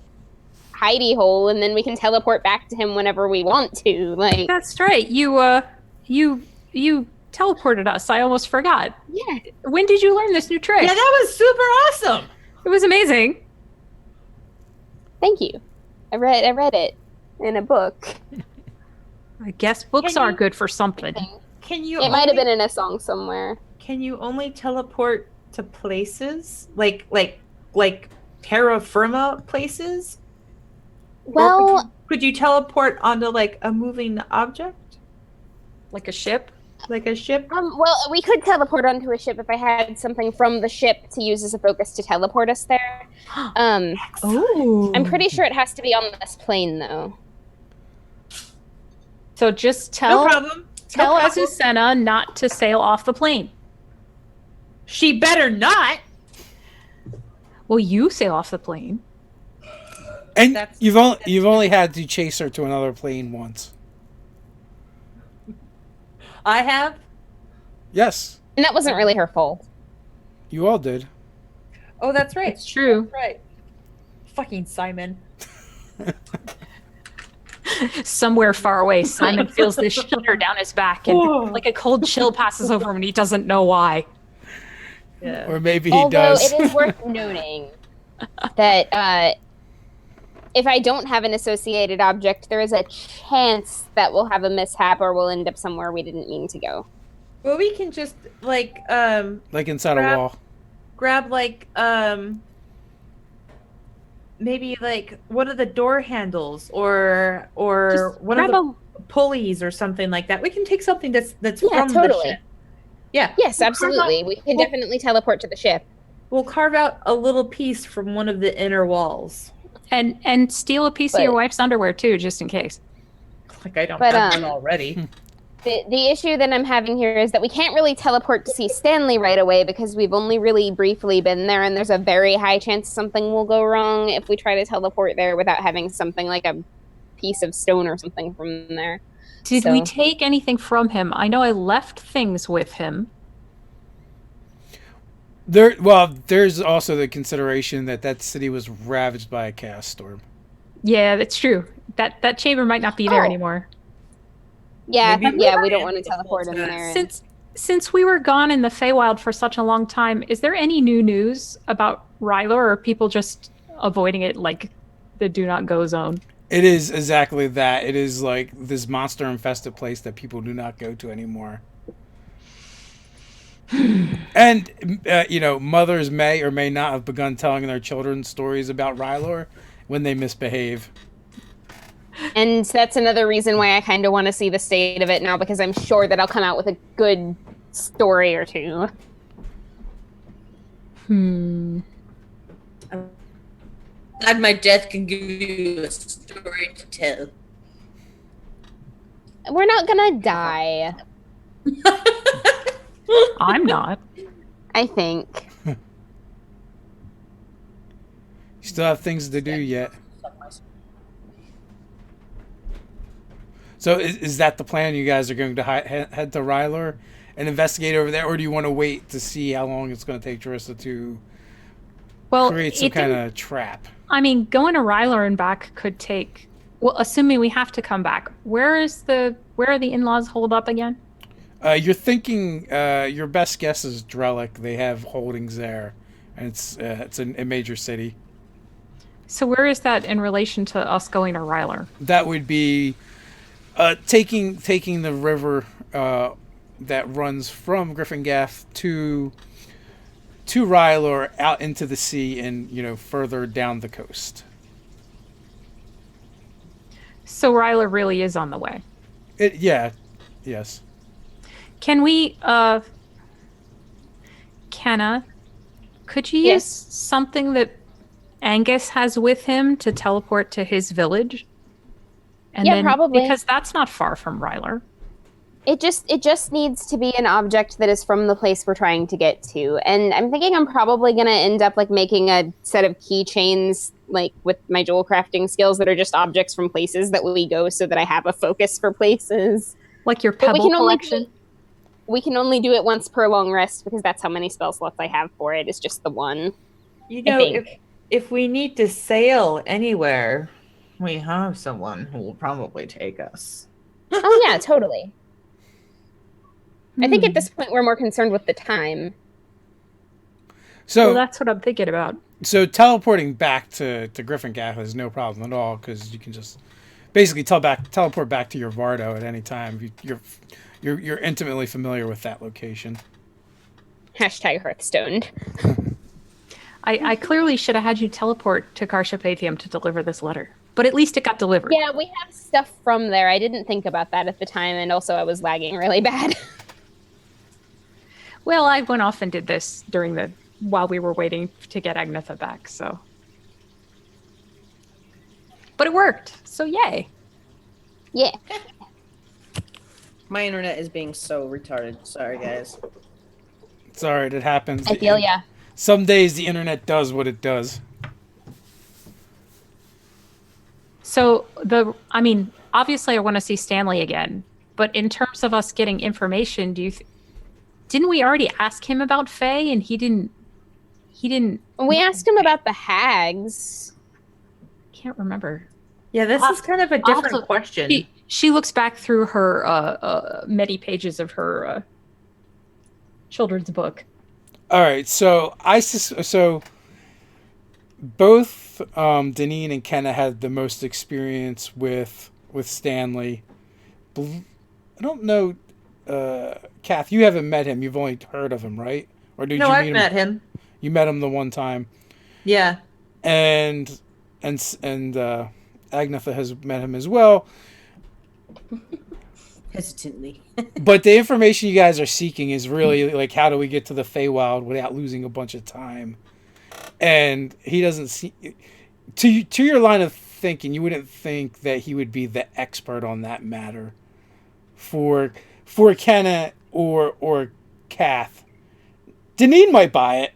hidey hole, and then we can teleport back to him whenever we want to. Like, That's right. You teleported us. I almost forgot. yeah. When did you learn this new trick? Yeah, that was super awesome. It was amazing. Thank you. I read it in a book. I guess books Can are you- good for something. Can you It might have been in a song somewhere. Can you only teleport to places like terra firma places? Or Well, could you teleport onto like a moving object, Like a ship. like a ship? well, we could teleport onto a ship if I had something from the ship to use as a focus to teleport us there. Oh. I'm pretty sure it has to be on this plane, though. So just No tell problem. tell No problem. Azucena not to sail off the plane. She better not. Well, you sail off the plane. And That's- you've only had to chase her to another plane once. I have. Yes, And that wasn't really her fault. you all did. Oh, that's right. It's true. That's right. Fucking Simon. Somewhere far away, Simon feels this shudder down his back, and Oh. like a cold chill passes over him, and he doesn't know why. Yeah. Or maybe he Although does. it is worth noting that if I don't have an associated object, there is a chance that we'll have a mishap or we'll end up somewhere we didn't mean to go. Well, we can just like Like inside Crap. a wall. grab like maybe like one of the door handles or Just one of grab the pulleys or something like that. We can take something that's Yeah, from totally. the ship. Yeah. Yes, We'll carve absolutely. out- We can we'll- definitely teleport to the ship. We'll carve out a little piece from one of the inner walls. And steal a piece of your But- wife's underwear too, just in case. Like I don't But, have one already. The issue that I'm having here is that we can't really teleport to see Stanley right away because we've only really briefly been there, and there's a very high chance something will go wrong if we try to teleport there without having something like a piece of stone or something from there. Did we So- take anything from him? I know I left things with him. There's also the consideration that city was ravaged by a chaos storm. Yeah, that's true. That chamber might not be there Oh. anymar. Yeah, Maybe yeah, we we don't ran want to the whole teleport in time. there. and- Since we were gone in the Feywild for such a long time, is there any new news about Rylar, or are people just avoiding it like the do not go zone? It is exactly that. It is like this monster infested place that people do not go to anymore. And mothers may or may not have begun telling their children stories about Rylor when they misbehave. And that's another reason why I kind of want to see the state of it now, because I'm sure that I'll come out with a good story or two. God, my death can give you a story to tell. We're not gonna die, I'm not. I think. You still have things to do yet. So is that the plan? You guys are going to head to Ryler and investigate over there, or do you want to wait to see how long it's going to take Jarissa to create some kind of trap? I mean, going to Ryler and back could take. Well, assuming we have to come back, where are the in-laws holed up again? You're thinking your best guess is Drellic. They have holdings there, and it's a major city. So where is that in relation to us going to Ryler? That would be taking the river that runs from Gryphongaffe to Ryler out into the sea and further down the coast. So Ryler really is on the way. Yes. Can we, Kenna, could you use something that Angus has with him to teleport to his village? And yeah, probably. Because that's not far from Ryler. It just needs to be an object that is from the place we're trying to get to. And I'm thinking I'm probably going to end up like making a set of keychains like with my jewel crafting skills that are just objects from places that we go so that I have a focus for places. Like your pebble collection? We can only do it once per long rest because that's how many spell slots I have for it. It's just the one. If we need to sail anywhere, we have someone who will probably take us. Oh yeah, totally. I think at this point we're more concerned with the time. So that's what I'm thinking about. So teleporting back to Gryphongaffe is no problem at all because you can just basically teleport back to your Vardo at any time. You're intimately familiar with that location. Hashtag Hearthstoned. I clearly should have had you teleport to Carpe to deliver this letter. But at least it got delivered. Yeah, we have stuff from there. I didn't think about that at the time, and also I was lagging really bad. Well, I went off and did this while we were waiting to get Agnetha back, so. But it worked, so yay. Yeah. My internet is being so retarded. Sorry, guys. It's alright, it happens. I feel ya. Some days the internet does what it does. So, obviously I want to see Stanley again, but in terms of us getting information, didn't we already ask him about Faye and he didn't... We asked him about the hags. Can't remember. Yeah, this is kind of a different question. She looks back through her many pages of her children's book. All right, so both Deneen and Kenna had the most experience with Stanley. I don't know, Kath, you haven't met him. You've only heard of him, right? Or did you meet I've met him. You met him the one time. Yeah. And Agnetha has met him as well. Hesitantly. But the information you guys are seeking is really like, how do we get to the Feywild without losing a bunch of time? And he doesn't see... To your line of thinking, you wouldn't think that he would be the expert on that matter. For Kenna or Kath. Deneen might buy it.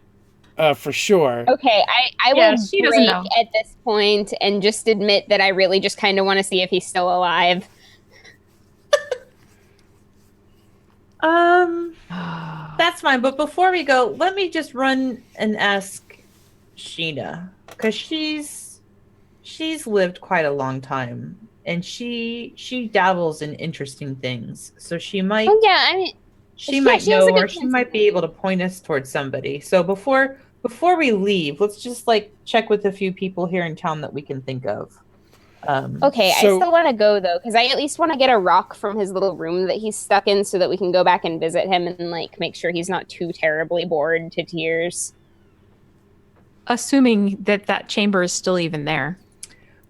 For sure. Okay, I will break at this point and just admit that I really just kind of want to see if he's still alive. That's fine. But before we go, let me just run and ask Sheena, because she's lived quite a long time, and she dabbles in interesting things. So she might. Oh yeah, I mean, she might know, or she might be able to point us towards somebody. So before we leave, let's just check with a few people here in town that we can think of. Okay, I still want to go though, because I at least want to get a rock from his little room that he's stuck in, so that we can go back and visit him and make sure he's not too terribly bored to tears. Assuming that chamber is still even there.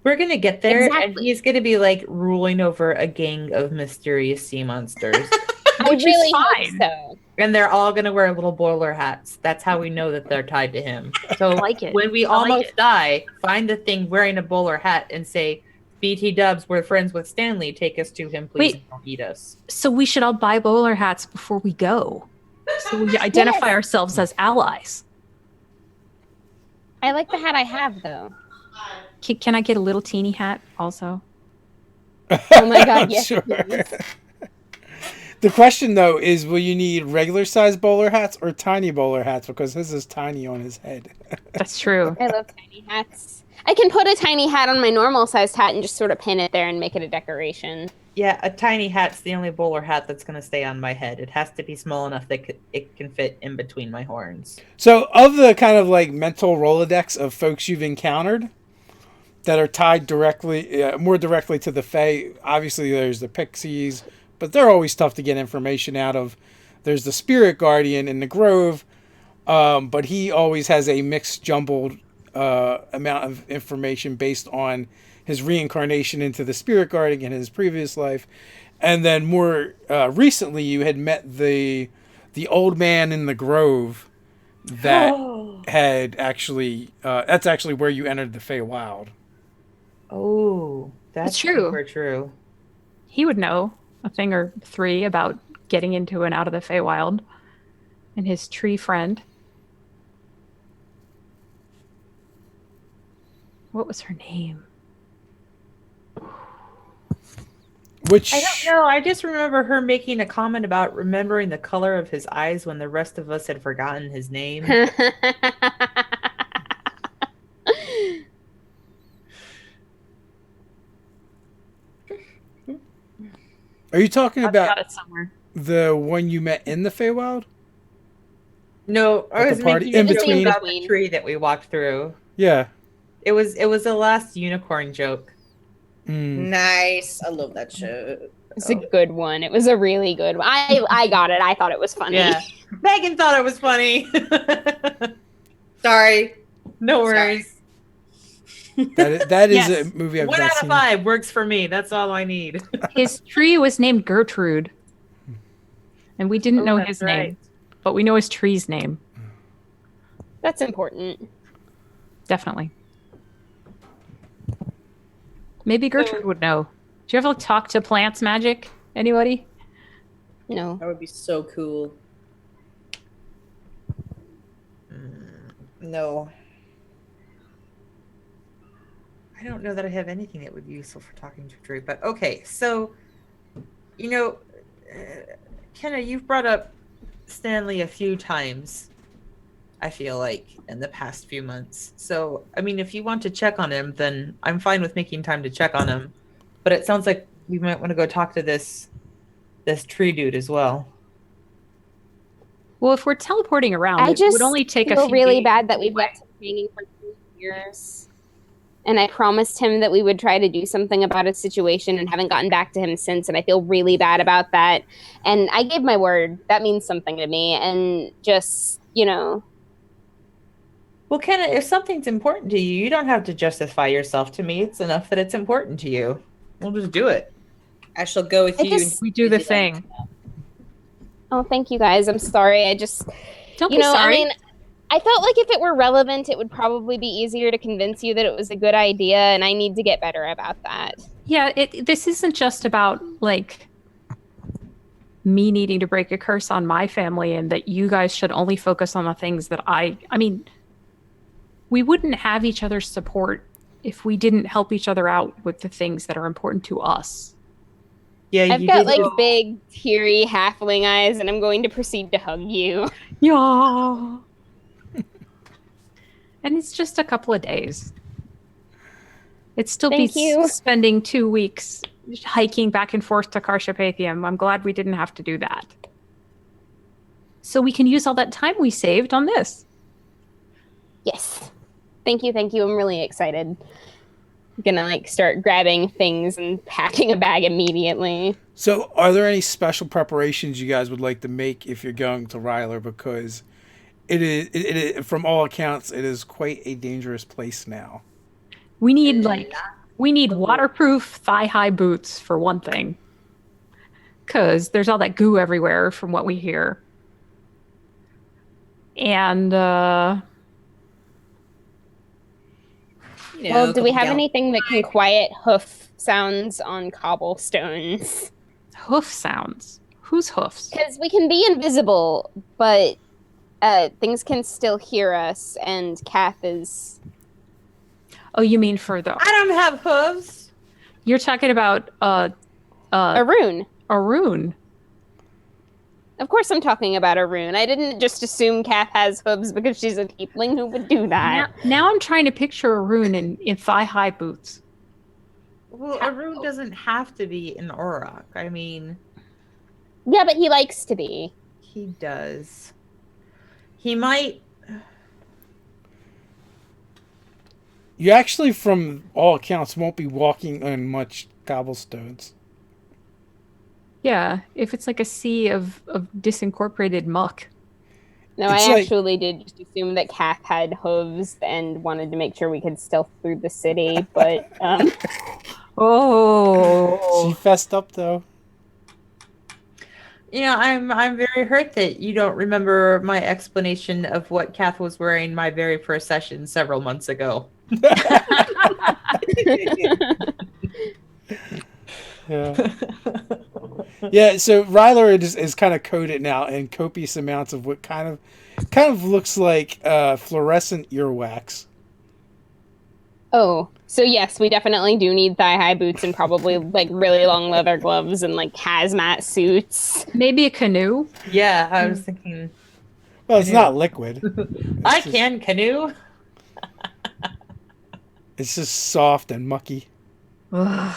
We're gonna get there, and he's gonna be ruling over a gang of mysterious sea monsters. I really hope so. And they're all going to wear little bowler hats. That's how we know that they're tied to him. So like it. when we I like almost it. die, find the thing wearing a bowler hat and say, BT Dubs, we're friends with Stanley. Take us to him, please, Wait. and don't eat us. So we should all buy bowler hats before we go. So we identify Yes. ourselves as allies. I like the hat I have, though. Can I get a little teeny hat also? Oh my god, yes. Sure. please. The question though is, will you need regular sized bowler hats or tiny bowler hats? Because his is tiny on his head. That's true. I love tiny hats. I can put a tiny hat on my normal sized hat and just sort of pin it there and make it a decoration. Yeah, a tiny hat's the only bowler hat that's going to stay on my head. It has to be small enough that it can fit in between my horns. So, of the kind of like mental Rolodex of folks you've encountered that are tied directly, more directly to the Fae, obviously there's the Pixies, but they're always tough to get information out of. There's the Spirit Guardian in the Grove, but he always has a mixed, jumbled amount of information based on his reincarnation into the Spirit Guardian in his previous life. And then more recently, you had met the old man in the Grove that had actually, that's actually where you entered the Feywild. Oh, that's It's true. super true. He would know a thing or three about getting into and out of the Feywild. And his tree friend. What was her name? Which I don't know. I just remember her making a comment about remembering the color of his eyes when the rest of us had forgotten his name. are you talking I've got about it somewhere. the one you met in the Feywild? No, I At was the party- making in a joke between. about the tree that we walked through. Yeah. It was the last unicorn joke. Mm. Nice. I love that show. It's a good one. It was a really good one. I got it. I thought it was funny. Yeah. Megan thought it was funny. Sorry. No worries. That is Yes. a movie I've 1 not out of seen. 5 works for me. That's all I need. His tree was named Gertrude. And we didn't Oh, know that's his right. name. But we know his tree's name. That's important. Definitely. Maybe Gertrude would know. Do you ever talk to plants magic? Anybody? No. That would be so cool. No. I don't know that I have anything that would be useful for talking to a tree, but okay. So, you know, Kenna, you've brought up Stanley a few times, I feel like, in the past few months. So, I mean, if you want to check on him, then I'm fine with making time to check on him. But it sounds like we might want to go talk to this tree dude as well. Well, if we're teleporting around, I it just would only take a feel few really days bad that we've anyway. left him hanging for 2 years. And I promised him that we would try to do something about his situation and haven't gotten back to him since. And I feel really bad about that. And I gave my word. That means something to me. And just, you know. Well, Kenna, if something's important to you, you don't have to justify yourself to me. It's enough that it's important to you. We'll just do it. I shall go with I you. just- We do the thing. Oh, thank you guys. I'm sorry. I just, Don't you be know, sorry. I mean, I felt like if it were relevant, it would probably be easier to convince you that it was a good idea. And I need to get better about that. Yeah, this isn't just about like me needing to break a curse on my family and that you guys should only focus on the things that I mean, we wouldn't have each other's support if we didn't help each other out with the things that are important to us. Yeah, I've you got did like go- big, teary halfling eyes, and I'm going to proceed to hug you. Yeah. And it's just a couple of days. It'd still Thank be you. spending 2 weeks hiking back and forth to Carpe. I'm glad we didn't have to do that. So we can use all that time we saved on this. Yes. Thank you. Thank you. I'm really excited. I'm gonna like start grabbing things and packing a bag immediately. So, are there any special preparations you guys would like to make if you're going to Ryler? Because it is, from all accounts, it is quite a dangerous place now. We need waterproof thigh-high boots for one thing. Cause there's all that goo everywhere from what we hear. And You know, Well, a do we couple have gal- anything that can quiet hoof sounds on cobblestones? hoof sounds. Whose hoofs? Because we can be invisible, but things can still hear us, and Kath is. Oh, you mean for the? I don't have hooves. You're talking about Arun. Arun. Of course, I'm talking about Arun. I didn't just assume Kath has hooves because she's a tiefling who would do that. Now I'm trying to picture Arun in thigh-high boots. Well, Arun doesn't have to be an Auroch. I mean, Yeah, but he likes to be. he does. He might. You actually, from all accounts, won't be walking on much cobblestones. Yeah, if it's like a sea of disincorporated muck. No, It's I like- actually did just assume that Kath had hooves and wanted to make sure we could stealth through the city, but She Oh. fessed up, though. You know, I'm very hurt that you don't remember my explanation of what Kath was wearing my very first session several months ago. Yeah. Yeah, so Ryler is kind of coated now in copious amounts of what kind of looks like fluorescent earwax. Oh, so yes, we definitely do need thigh-high boots and probably like really long leather gloves and like hazmat suits. Maybe a canoe? Yeah, I was thinking Well, it's Canoe. not liquid. I just- can canoe. It's just soft and mucky. Ugh.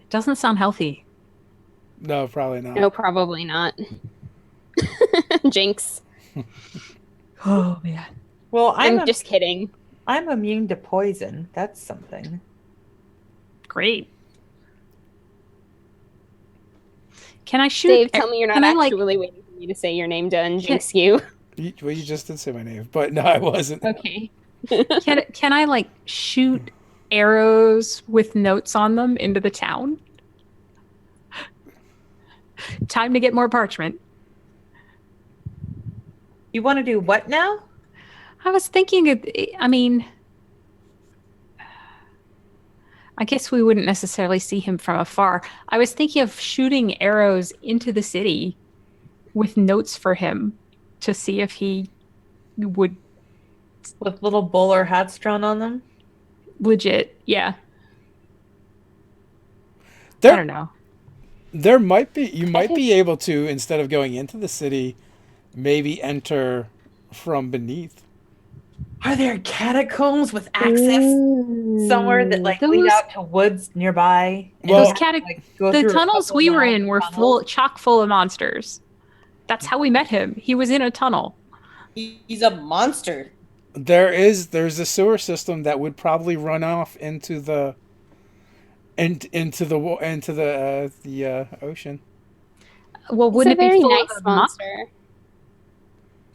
It doesn't sound healthy. No, probably not. No, probably not. Jinx. Oh man. Well, I'm just kidding. I'm immune to poison. That's something. Great. Can I shoot? Dave, tell me you're not can I, like- actually waiting for me to say your name to unjinx you. Well, you just did say my name, but no, I wasn't. Okay. Can I like shoot arrows with notes on them into the town? Time to get more parchment. You want to do what now? I was thinking I mean, I guess we wouldn't necessarily see him from afar. I was thinking of shooting arrows into the city with notes for him to see if he would With little bowler hats drawn on them? legit, yeah. I don't There, know. there might be. You might be able to, instead of going into the city, maybe enter from beneath. Are there catacombs with access somewhere that like lead Those- out to woods nearby? And Well- Those you have to, go the through a tunnels couple we were long in were tunnels? chock full of monsters. That's how we met him. He was in a tunnel. He's a monster. There's a sewer system that would probably run off into the ocean. Well, He's wouldn't a it be very full nice of muck? monster.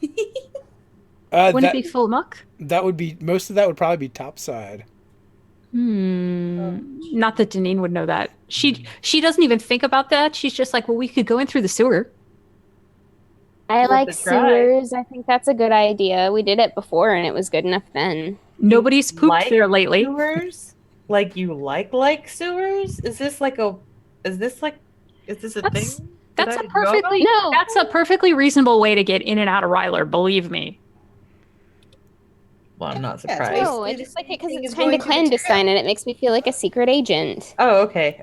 Wouldn't That it be full of muck? that would be most of that would probably be topside. Not that Deneen would know that. She doesn't even think about that. She's just like, well, we could go in through the sewer. I Worth like a try. sewers. I think that's a good idea. We did it before and it was good enough then. Nobody's pooped Like there lately. Sewers? Like you like sewers? Is this a That's- thing? That's Did a I know about? perfectly No. that's a perfectly reasonable way to get in and out of Ryler. Believe me. Well, I'm not Yeah, it's surprised. No, I Basically, just like it because thing it's is kind going of to the clandestine and it makes me feel like a secret agent. Oh, okay.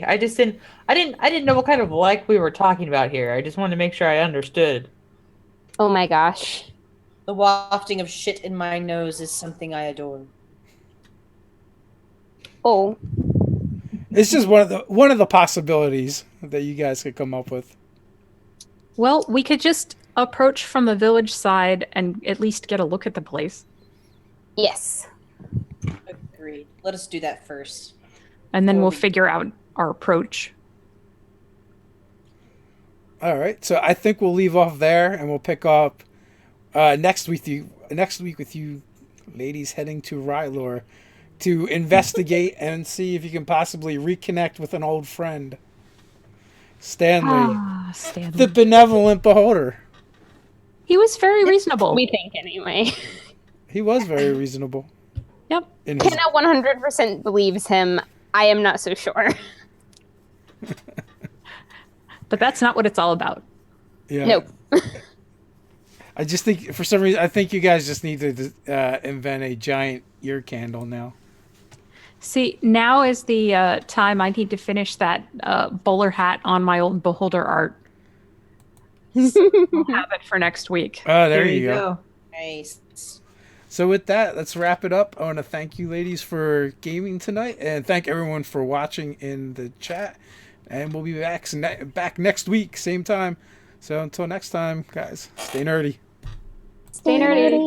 I didn't know what kind of like we were talking about here. I just wanted to make sure I understood. Oh my gosh. The wafting of shit in my nose is something I adore. Oh, It's just one of the possibilities that you guys could come up with. Well, we could just approach from the village side and at least get a look at the place. yes. Agreed. Let us do that first. And then Before we'll we- figure out our approach. All right, so I think we'll leave off there, and we'll pick up next week with you ladies heading to Rylor to investigate and see if you can possibly reconnect with an old friend, Stanley, Stanley. the benevolent beholder. He was very reasonable. We think anyway. He was very reasonable. Yep. In his, Kenna 100% believes him. I am not so sure. But that's not what it's all about. yeah. Nope. I just think, for some reason, I think you guys just need to invent a giant ear candle now. See, now is the time I need to finish that bowler hat on my old beholder art. So we'll have it for next week. Oh, there you go. Nice. So with that, let's wrap it up. I want to thank you ladies for gaming tonight, and thank everyone for watching in the chat. And we'll be back next week, same time. So until next time, guys, stay nerdy. Stay nerdy.